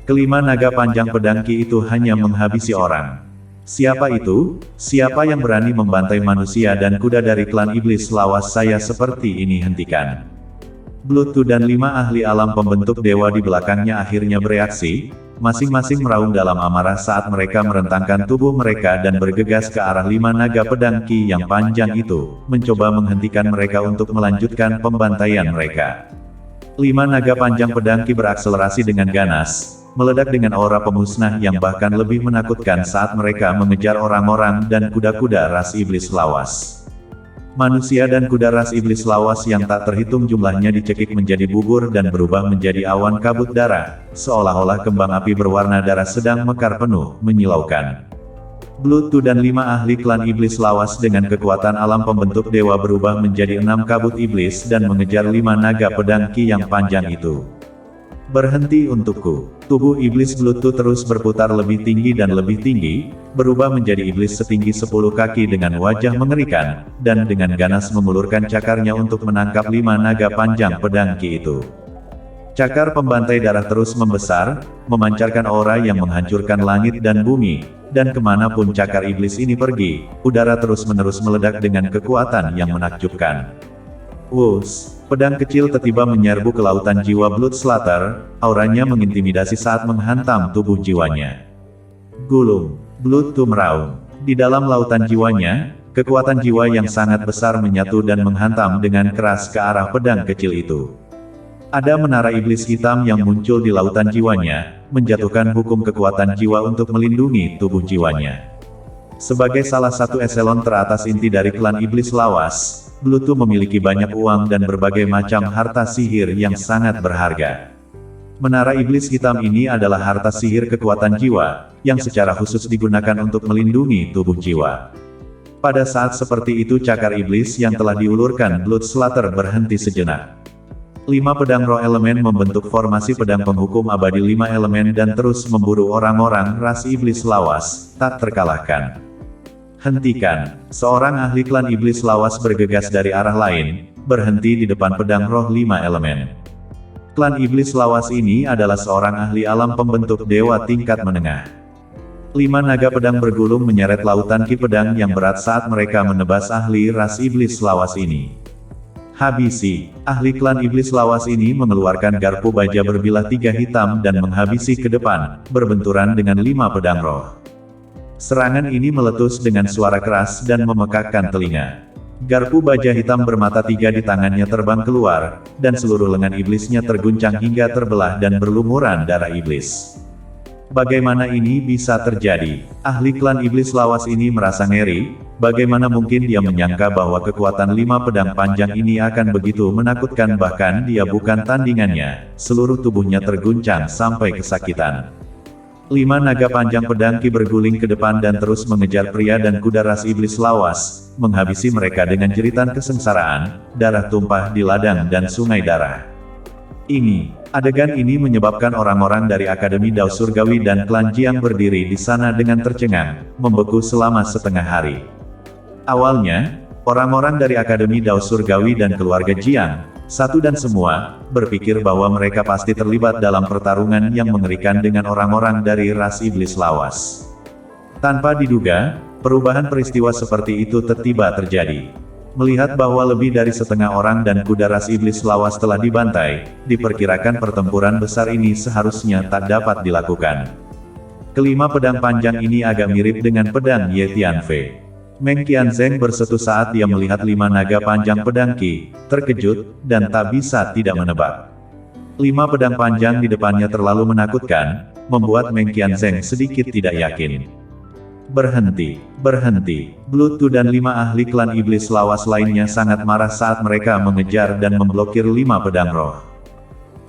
Kelima naga panjang pedang Ki itu hanya menghabisi orang. Siapa itu? Siapa yang berani membantai manusia dan kuda dari klan iblis lawas saya seperti ini? Hentikan! Bluetooth dan 5 ahli alam pembentuk dewa di belakangnya akhirnya bereaksi, masing-masing meraung dalam amarah saat mereka merentangkan tubuh mereka dan bergegas ke arah 5 naga pedang Ki yang panjang itu, mencoba menghentikan mereka untuk melanjutkan pembantaian mereka. 5 naga panjang pedang Ki berakselerasi dengan ganas, meledak dengan aura pemusnah yang bahkan lebih menakutkan saat mereka mengejar orang-orang dan kuda-kuda ras iblis lawas. Manusia dan kuda ras iblis lawas yang tak terhitung jumlahnya dicekik menjadi bubur dan berubah menjadi awan kabut darah, seolah-olah kembang api berwarna darah sedang mekar penuh, menyilaukan. Bluetooth dan 5 ahli klan iblis lawas dengan kekuatan alam pembentuk dewa berubah menjadi 6 kabut iblis dan mengejar 5 naga pedang Ki yang panjang itu. Berhenti untukku. Tubuh iblis Bluetooth terus berputar lebih tinggi dan lebih tinggi, berubah menjadi iblis setinggi 10 kaki dengan wajah mengerikan, dan dengan ganas mengulurkan cakarnya untuk menangkap 5 naga panjang pedang Ki itu. Cakar pembantai darah terus membesar, memancarkan aura yang menghancurkan langit dan bumi, dan kemanapun cakar iblis ini pergi, udara terus-menerus meledak dengan kekuatan yang menakjubkan. Wuss! Pedang kecil tiba-tiba menyerbu ke lautan jiwa Blood Slaughter, auranya mengintimidasi saat menghantam tubuh jiwanya. Gulung! Bluetooth meraung. Di dalam lautan jiwanya, kekuatan jiwa yang sangat besar menyatu dan menghantam dengan keras ke arah pedang kecil itu. Ada menara iblis hitam yang muncul di lautan jiwanya, menjatuhkan hukum kekuatan jiwa untuk melindungi tubuh jiwanya. Sebagai salah satu eselon teratas inti dari klan iblis lawas, Bluetooth memiliki banyak uang dan berbagai macam harta sihir yang sangat berharga. Menara iblis hitam ini adalah harta sihir kekuatan jiwa, yang secara khusus digunakan untuk melindungi tubuh jiwa. Pada saat seperti itu cakar iblis yang telah diulurkan Blood Slaughter berhenti sejenak. 5 pedang roh elemen membentuk formasi pedang penghukum abadi 5 elemen dan terus memburu orang-orang ras iblis lawas, tak terkalahkan. Hentikan! Seorang ahli klan iblis lawas bergegas dari arah lain, berhenti di depan pedang roh 5 elemen. Klan iblis lawas ini adalah seorang ahli alam pembentuk dewa tingkat menengah. 5 naga pedang bergulung menyeret lautan ki pedang yang berat saat mereka menebas ahli ras iblis lawas ini. Habisi! Ahli klan iblis lawas ini mengeluarkan garpu baja berbilah 3 hitam dan menghabisi ke depan, berbenturan dengan 5 pedang roh. Serangan ini meletus dengan suara keras dan memekakkan telinga. Garpu baja hitam bermata 3 di tangannya terbang keluar, dan seluruh lengan iblisnya terguncang hingga terbelah dan berlumuran darah iblis. Bagaimana ini bisa terjadi? Ahli klan iblis lawas ini merasa ngeri, bagaimana mungkin dia menyangka bahwa kekuatan 5 pedang panjang ini akan begitu menakutkan, bahkan dia bukan tandingannya, seluruh tubuhnya terguncang sampai kesakitan. 5 naga panjang pedang Ki berguling ke depan dan terus mengejar pria dan kuda ras iblis lawas, menghabisi mereka dengan jeritan kesengsaraan, darah tumpah di ladang dan sungai darah. Adegan ini menyebabkan orang-orang dari Akademi Dao Surgawi dan klan Jiang berdiri di sana dengan tercengang, membeku selama setengah hari. Awalnya, orang-orang dari Akademi Dao Surgawi dan keluarga Jiang, satu dan semua, berpikir bahwa mereka pasti terlibat dalam pertarungan yang mengerikan dengan orang-orang dari ras iblis lawas. Tanpa diduga, perubahan peristiwa seperti itu tiba-tiba terjadi. Melihat bahwa lebih dari setengah orang dan kuda ras iblis lawas telah dibantai, diperkirakan pertempuran besar ini seharusnya tak dapat dilakukan. Kelima pedang panjang ini agak mirip dengan pedang Ye Tianfei. Meng Qianzheng bersetu saat dia melihat 5 naga panjang pedang Ki, terkejut, dan tak bisa tidak menebak. 5 pedang panjang di depannya terlalu menakutkan, membuat Meng Qianzheng sedikit tidak yakin. Berhenti! Bluetooth dan 5 ahli klan iblis lawas lainnya sangat marah saat mereka mengejar dan memblokir 5 pedang roh.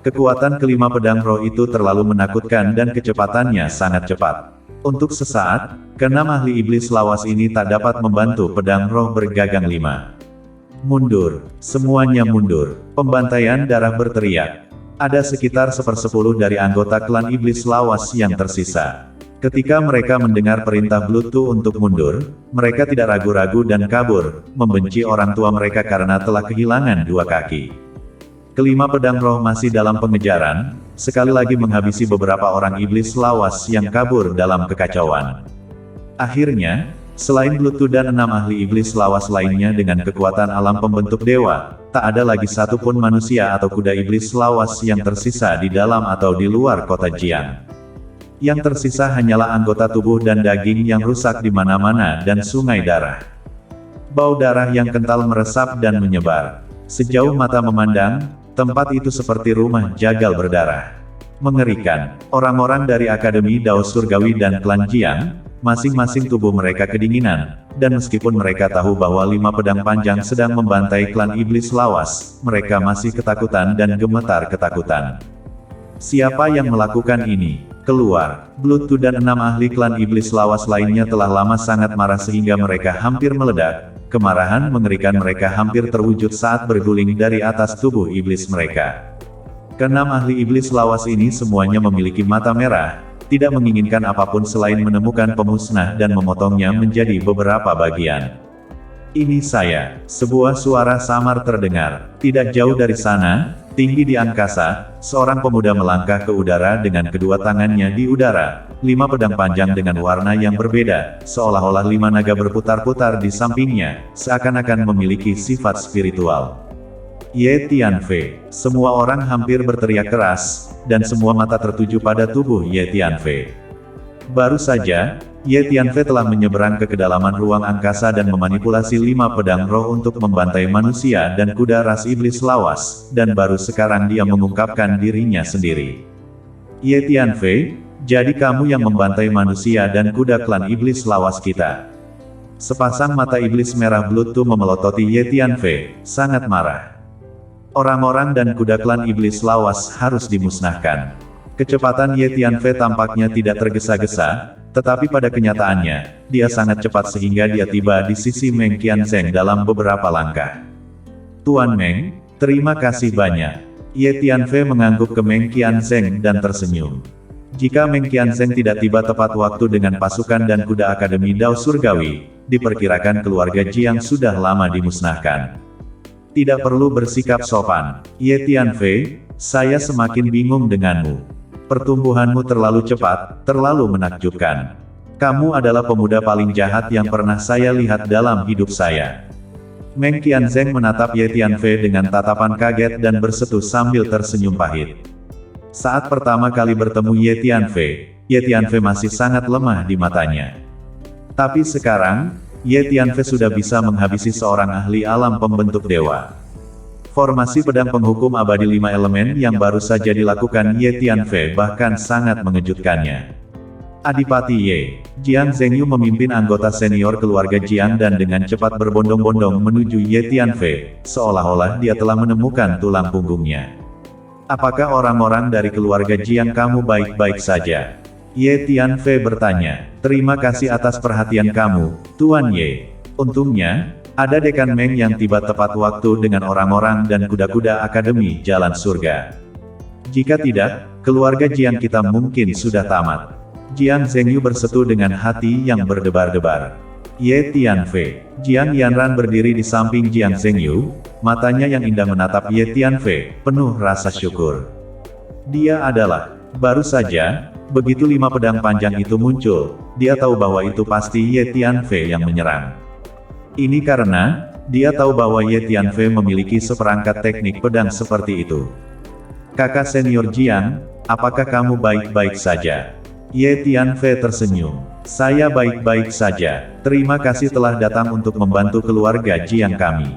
Kekuatan kelima pedang roh itu terlalu menakutkan dan kecepatannya sangat cepat. Untuk sesaat, keenam ahli iblis lawas ini tak dapat membantu pedang roh bergagang 5. Mundur! Semuanya mundur! Pembantaian darah berteriak. Ada sekitar 1/10 dari anggota klan iblis lawas yang tersisa. Ketika mereka mendengar perintah Bluetooth untuk mundur, mereka tidak ragu-ragu dan kabur, membenci orang tua mereka karena telah kehilangan dua kaki. Kelima pedang roh masih dalam pengejaran, sekali lagi menghabisi beberapa orang iblis lawas yang kabur dalam kekacauan. Akhirnya, selain Bluetooth dan 6 ahli iblis lawas lainnya dengan kekuatan alam pembentuk dewa, tak ada lagi satupun manusia atau kuda iblis lawas yang tersisa di dalam atau di luar kota Jiang. Yang tersisa hanyalah anggota tubuh dan daging yang rusak di mana-mana dan sungai darah. Bau darah yang kental meresap dan menyebar. Sejauh mata memandang, tempat itu seperti rumah jagal berdarah. Mengerikan, orang-orang dari Akademi Dao Surgawi dan klan Jiang, masing-masing tubuh mereka kedinginan, dan meskipun mereka tahu bahwa 5 pedang panjang sedang membantai klan iblis lawas, mereka masih ketakutan dan gemetar ketakutan. Siapa yang melakukan ini? Keluar. Bluetooth dan 6 ahli klan iblis lawas lainnya telah lama sangat marah sehingga mereka hampir meledak. Kemarahan mengerikan mereka hampir terwujud saat berguling dari atas tubuh iblis mereka. Keenam ahli iblis lawas ini semuanya memiliki mata merah, tidak menginginkan apapun selain menemukan pemusnah dan memotongnya menjadi beberapa bagian. Ini saya. Sebuah suara samar terdengar. Tidak jauh dari sana, tinggi di angkasa, seorang pemuda melangkah ke udara dengan kedua tangannya di udara. 5 pedang panjang dengan warna yang berbeda, seolah-olah 5 naga berputar-putar di sampingnya, seakan-akan memiliki sifat spiritual. Ye Tianfei. Semua orang hampir berteriak keras, dan semua mata tertuju pada tubuh Ye Tianfei. Baru saja, Ye Tianfei telah menyeberang ke kedalaman ruang angkasa dan memanipulasi 5 pedang roh untuk membantai manusia dan kuda ras iblis lawas, dan baru sekarang dia mengungkapkan dirinya sendiri. Ye Tianfei, jadi kamu yang membantai manusia dan kuda klan iblis lawas kita. Sepasang mata iblis merah Bluetooth memelototi Ye Tianfei, sangat marah. Orang-orang dan kuda klan iblis lawas harus dimusnahkan. Kecepatan Ye Tianfei tampaknya tidak tergesa-gesa, tetapi pada kenyataannya, dia sangat cepat sehingga dia tiba di sisi Meng Qianzheng dalam beberapa langkah. Tuan Meng, terima kasih banyak. Ye Tianfei mengangguk ke Meng Qianzheng dan tersenyum. Jika Meng Qianzheng tidak tiba tepat waktu dengan pasukan dan kuda Akademi Dao Surgawi, diperkirakan keluarga Jiang sudah lama dimusnahkan. Tidak perlu bersikap sopan. Ye Tianfei, saya semakin bingung denganmu. Pertumbuhanmu terlalu cepat, terlalu menakjubkan. Kamu adalah pemuda paling jahat yang pernah saya lihat dalam hidup saya. Meng Qianzheng menatap Ye Tianfei dengan tatapan kaget dan bersetu sambil tersenyum pahit. Saat pertama kali bertemu Ye Tianfei masih sangat lemah di matanya. Tapi sekarang, Ye Tianfei sudah bisa menghabisi seorang ahli alam pembentuk dewa. Formasi pedang penghukum abadi 5 elemen yang baru saja dilakukan Ye Tianfei bahkan sangat mengejutkannya. Adipati Ye, Jiang Zhengyu memimpin anggota senior keluarga Jiang dan dengan cepat berbondong-bondong menuju Ye Tianfei, seolah-olah dia telah menemukan tulang punggungnya. Apakah orang-orang dari keluarga Jiang kamu baik-baik saja? Ye Tianfei bertanya. Terima kasih atas perhatian kamu, Tuan Ye. Untungnya, ada Dekan Meng yang tiba tepat waktu dengan orang-orang dan kuda-kuda Akademi Jalan Surga. Jika tidak, keluarga Jiang kita mungkin sudah tamat. Jiang Zhengyu bersetu dengan hati yang berdebar-debar. Ye Tianfei. Jiang Yanran berdiri di samping Jiang Zhengyu, matanya yang indah menatap Ye Tianfei, penuh rasa syukur. Dia adalah, baru saja, begitu 5 pedang panjang itu muncul, dia tahu bahwa itu pasti Ye Tianfei yang menyerang. Ini karena, dia tahu bahwa Ye Tianfei memiliki seperangkat teknik pedang seperti itu. Kakak senior Jiang, apakah kamu baik-baik saja? Ye Tianfei tersenyum. Saya baik-baik saja. Terima kasih telah datang untuk membantu keluarga Jiang kami.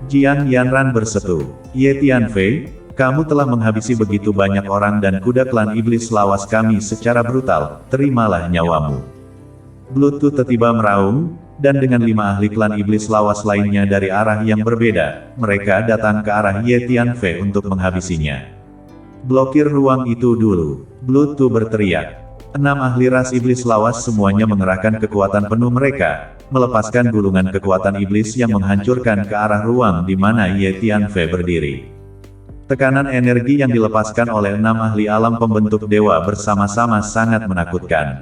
Jiang Yanran bersetu. Ye Tianfei, kamu telah menghabisi begitu banyak orang dan kuda klan iblis lawas kami secara brutal, terimalah nyawamu. Bluetooth tiba meraung, dan dengan 5 ahli klan iblis lawas lainnya dari arah yang berbeda, mereka datang ke arah Ye Tianfei untuk menghabisinya. Blokir ruang itu dulu, Bluetooth berteriak. 6 ahli ras iblis lawas semuanya mengerahkan kekuatan penuh mereka, melepaskan gulungan kekuatan iblis yang menghancurkan ke arah ruang di mana Ye Tianfei berdiri. Tekanan energi yang dilepaskan oleh 6 ahli alam pembentuk dewa bersama-sama sangat menakutkan.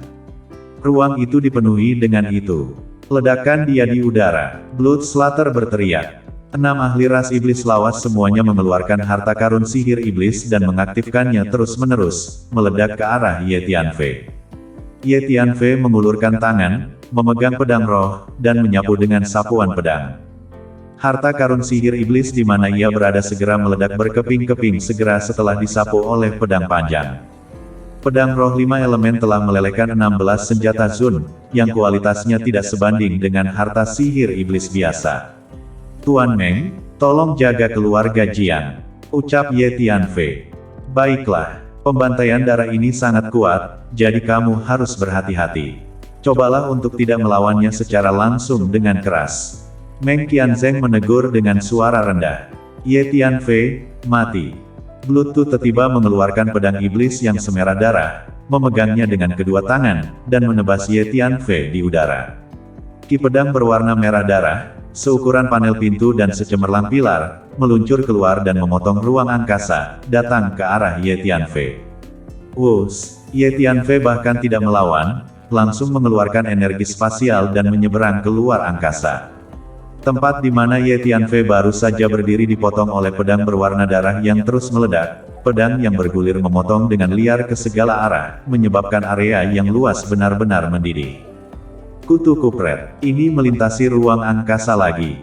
Ruang itu dipenuhi dengan itu. Ledakan dia di udara. Blood Slater berteriak. 6 ahli ras iblis lawas semuanya mengeluarkan harta karun sihir iblis dan mengaktifkannya terus-menerus, meledak ke arah Ye Tianfei. Ye Tianfei mengulurkan tangan, memegang pedang roh, dan menyapu dengan sapuan pedang. Harta karun sihir iblis di mana ia berada segera meledak berkeping-keping segera setelah disapu oleh pedang panjang. Pedang roh 5 elemen telah melelehkan 16 senjata Zun, yang kualitasnya tidak sebanding dengan harta sihir iblis biasa. Tuan Meng, tolong jaga keluarga Jiang, ucap Ye Tianfei. Baiklah, pembantaian darah ini sangat kuat, jadi kamu harus berhati-hati. Cobalah untuk tidak melawannya secara langsung dengan keras. Meng Qianzheng menegur dengan suara rendah. Ye Tianfei, mati. Blood tiba-tiba mengeluarkan pedang iblis yang semerah darah, memegangnya dengan kedua tangan, dan menebas Ye Tianfei di udara. Ki pedang berwarna merah darah, seukuran panel pintu dan secemerlang pilar, meluncur keluar dan memotong ruang angkasa, datang ke arah Ye Tianfei. Wus, Ye Tianfei bahkan tidak melawan, langsung mengeluarkan energi spasial dan menyeberang keluar angkasa. Tempat di mana Ye Tianfei baru saja berdiri dipotong oleh pedang berwarna darah yang terus meledak, pedang yang bergulir memotong dengan liar ke segala arah, menyebabkan area yang luas benar-benar mendidih. Kutu kupret, ini melintasi ruang angkasa lagi.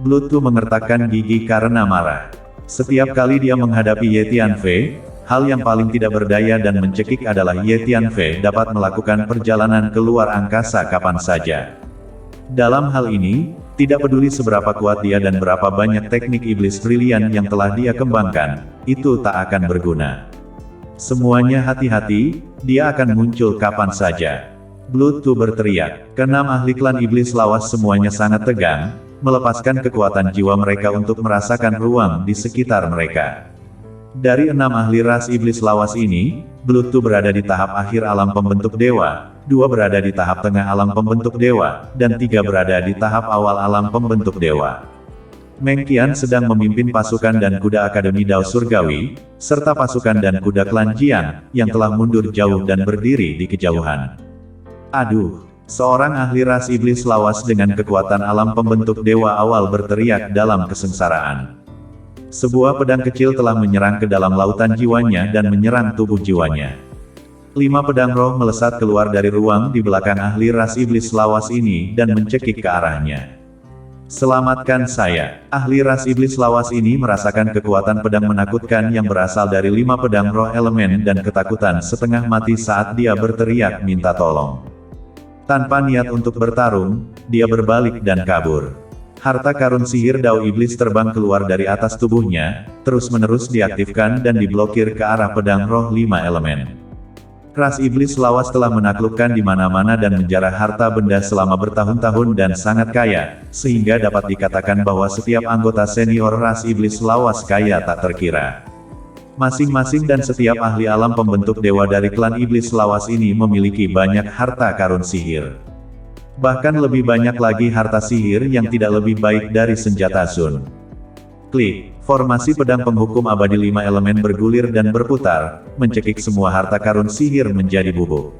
Blood mengertakkan gigi karena marah. Setiap kali dia menghadapi Ye Tianfei, hal yang paling tidak berdaya dan mencekik adalah Ye Tianfei dapat melakukan perjalanan keluar angkasa kapan saja. Dalam hal ini, tidak peduli seberapa kuat dia dan berapa banyak teknik iblis brilian yang telah dia kembangkan, itu tak akan berguna. Semuanya hati-hati, dia akan muncul kapan saja. Blood berteriak. Keenam ahli klan iblis lawas semuanya sangat tegang, melepaskan kekuatan jiwa mereka untuk merasakan ruang di sekitar mereka. Dari 6 ahli ras iblis lawas ini, Blood berada di tahap akhir alam pembentuk dewa, 2 berada di tahap tengah alam pembentuk dewa, dan 3 berada di tahap awal alam pembentuk dewa. Meng Qian sedang memimpin pasukan dan kuda Akademi Dao Surgawi, serta pasukan dan kuda klan Jiang, yang telah mundur jauh dan berdiri di kejauhan. Aduh, seorang ahli ras iblis lawas dengan kekuatan alam pembentuk dewa awal berteriak dalam kesengsaraan. Sebuah pedang kecil telah menyerang ke dalam lautan jiwanya dan menyerang tubuh jiwanya. 5 pedang roh melesat keluar dari ruang di belakang ahli ras iblis lawas ini dan mencekik ke arahnya. Selamatkan saya. Ahli ras iblis lawas ini merasakan kekuatan pedang menakutkan yang berasal dari 5 pedang roh elemen dan ketakutan setengah mati saat dia berteriak minta tolong. Tanpa niat untuk bertarung, dia berbalik dan kabur. Harta karun sihir Dao Iblis terbang keluar dari atas tubuhnya, terus-menerus diaktifkan dan diblokir ke arah pedang roh 5 elemen. Ras iblis lawas telah menaklukkan di mana-mana dan menjarah harta benda selama bertahun-tahun dan sangat kaya, sehingga dapat dikatakan bahwa setiap anggota senior ras iblis lawas kaya tak terkira. Masing-masing dan setiap ahli alam pembentuk dewa dari klan iblis lawas ini memiliki banyak harta karun sihir. Bahkan lebih banyak lagi harta sihir yang tidak lebih baik dari senjata Zun. Klik, formasi pedang penghukum abadi 5 elemen bergulir dan berputar, mencekik semua harta karun sihir menjadi bubuk.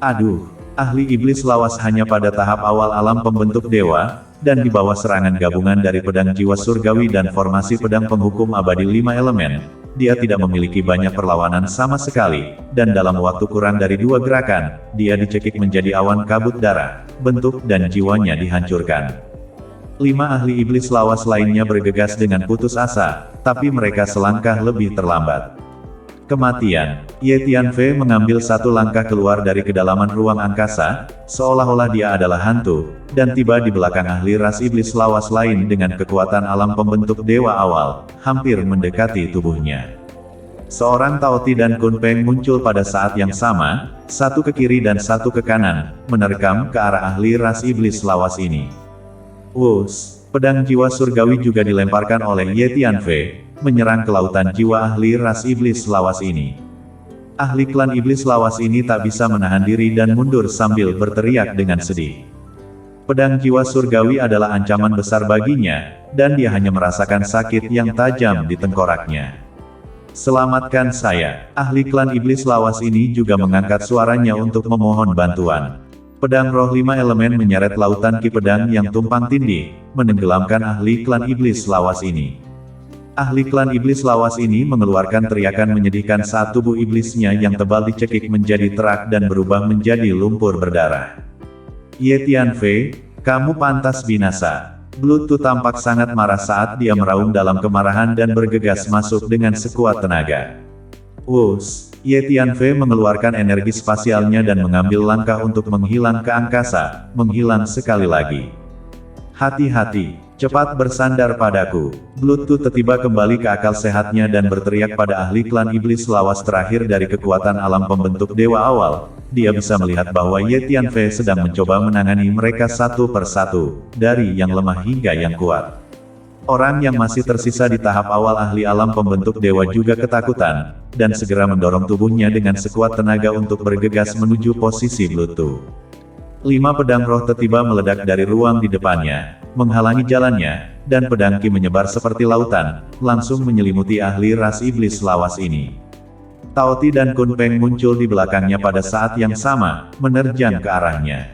Aduh, ahli iblis lawas hanya pada tahap awal alam pembentuk dewa, dan di bawah serangan gabungan dari pedang jiwa surgawi dan formasi pedang penghukum abadi 5 elemen, dia tidak memiliki banyak perlawanan sama sekali, dan dalam waktu kurang dari 2 gerakan, dia dicekik menjadi awan kabut darah, bentuk dan jiwanya dihancurkan. 5 ahli iblis lawas lainnya bergegas dengan putus asa, tapi mereka selangkah lebih terlambat. Kematian. Ye Tianfei mengambil satu langkah keluar dari kedalaman ruang angkasa, seolah-olah dia adalah hantu, dan tiba di belakang ahli ras iblis lawas lain dengan kekuatan alam pembentuk dewa awal, hampir mendekati tubuhnya. Seorang Tao Ti dan Kun Peng muncul pada saat yang sama, satu ke kiri dan satu ke kanan, menerkam ke arah ahli ras iblis lawas ini. Wus, pedang jiwa surgawi juga dilemparkan oleh Ye Tianfei, menyerang ke lautan jiwa ahli ras iblis lawas ini. Ahli klan iblis lawas ini tak bisa menahan diri dan mundur sambil berteriak dengan sedih. Pedang jiwa surgawi adalah ancaman besar baginya, dan dia hanya merasakan sakit yang tajam di tengkoraknya. Selamatkan saya. Ahli klan iblis lawas ini juga mengangkat suaranya untuk memohon bantuan. Pedang roh 5 elemen menyeret lautan ki pedang yang tumpang tindih, menenggelamkan ahli klan iblis lawas ini. Ahli klan iblis lawas ini mengeluarkan teriakan menyedihkan saat tubuh iblisnya yang tebal dicekik menjadi terak dan berubah menjadi lumpur berdarah. Ye Tianfei, kamu pantas binasa. Blood Tu tampak sangat marah saat dia meraung dalam kemarahan dan bergegas masuk dengan sekuat tenaga. Wus, Ye Tianfei mengeluarkan energi spasialnya dan mengambil langkah untuk menghilang ke angkasa, menghilang sekali lagi. Hati-hati, cepat bersandar padaku. Blood Tu tiba kembali ke akal sehatnya dan berteriak pada ahli klan iblis lawas terakhir dari kekuatan alam pembentuk dewa awal. Dia bisa melihat bahwa Ye Tianfei sedang mencoba menangani mereka satu persatu, dari yang lemah hingga yang kuat. Orang yang masih tersisa di tahap awal ahli alam pembentuk dewa juga ketakutan, dan segera mendorong tubuhnya dengan sekuat tenaga untuk bergegas menuju posisi Blood Tu. 5 pedang roh tiba meledak dari ruang di depannya, menghalangi jalannya, dan pedang ki menyebar seperti lautan, langsung menyelimuti ahli ras iblis lawas ini. Tao Ti dan Kun Peng muncul di belakangnya pada saat yang sama, menerjang ke arahnya.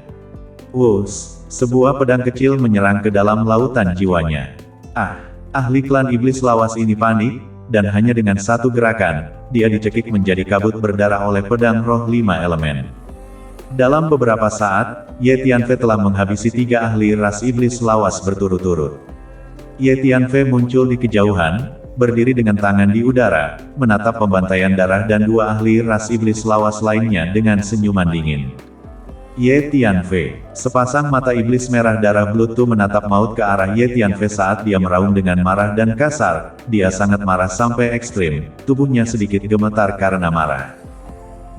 Wus, sebuah pedang kecil menyerang ke dalam lautan jiwanya. Ahli klan iblis lawas ini panik, dan hanya dengan satu gerakan, dia dicekik menjadi kabut berdarah oleh pedang roh 5 elemen. Dalam beberapa saat, Ye Tianfei telah menghabisi 3 ahli ras iblis lawas berturut-turut. Ye Tianfei muncul di kejauhan, berdiri dengan tangan di udara, menatap pembantaian darah dan 2 ahli ras iblis lawas lainnya dengan senyuman dingin. Ye Tianfei, sepasang mata iblis merah darah Blood Tu menatap maut ke arah Ye Tianfei saat dia meraung dengan marah dan kasar. Dia sangat marah sampai ekstrim, tubuhnya sedikit gemetar karena marah.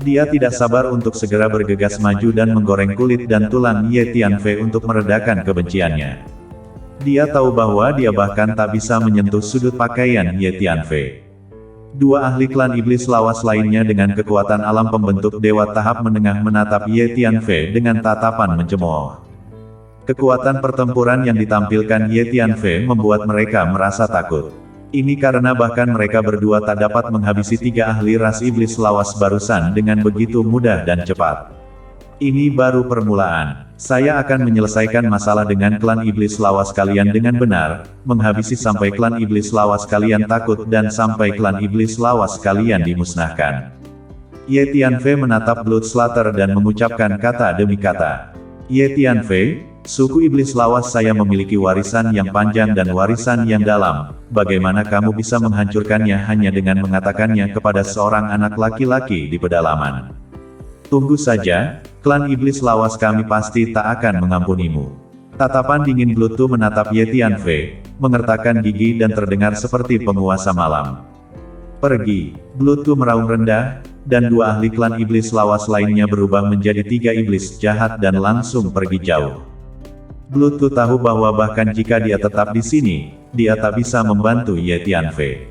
Dia tidak sabar untuk segera bergegas maju dan menggoreng kulit dan tulang Ye Tianfei untuk meredakan kebenciannya. Dia tahu bahwa dia bahkan tak bisa menyentuh sudut pakaian Ye Tianfei. 2 ahli klan iblis lawas lainnya dengan kekuatan alam pembentuk dewa tahap menengah menatap Ye Tianfei dengan tatapan mencemooh. Kekuatan pertempuran yang ditampilkan Ye Tianfei membuat mereka merasa takut. Ini karena bahkan mereka berdua tak dapat menghabisi 3 ahli ras iblis lawas barusan dengan begitu mudah dan cepat. Ini baru permulaan. Saya akan menyelesaikan masalah dengan klan iblis lawas kalian dengan benar, menghabisi sampai klan iblis lawas kalian takut dan sampai klan iblis lawas kalian dimusnahkan. Ye Tianfei menatap Blood Slaughter dan mengucapkan kata demi kata. Ye Tianfei, suku iblis lawas saya memiliki warisan yang panjang dan warisan yang dalam. Bagaimana kamu bisa menghancurkannya hanya dengan mengatakannya kepada seorang anak laki-laki di pedalaman? Tunggu saja, klan iblis lawas kami pasti tak akan mengampunimu. Tatapan dingin Blood Tu menatap Ye Tianfei, mengertakkan gigi dan terdengar seperti penguasa malam. Pergi, Blood Tu meraung rendah, dan 2 ahli klan iblis lawas lainnya berubah menjadi 3 iblis jahat dan langsung pergi jauh. Blood Tu tahu bahwa bahkan jika dia tetap di sini, dia tak bisa membantu Ye Tianfei.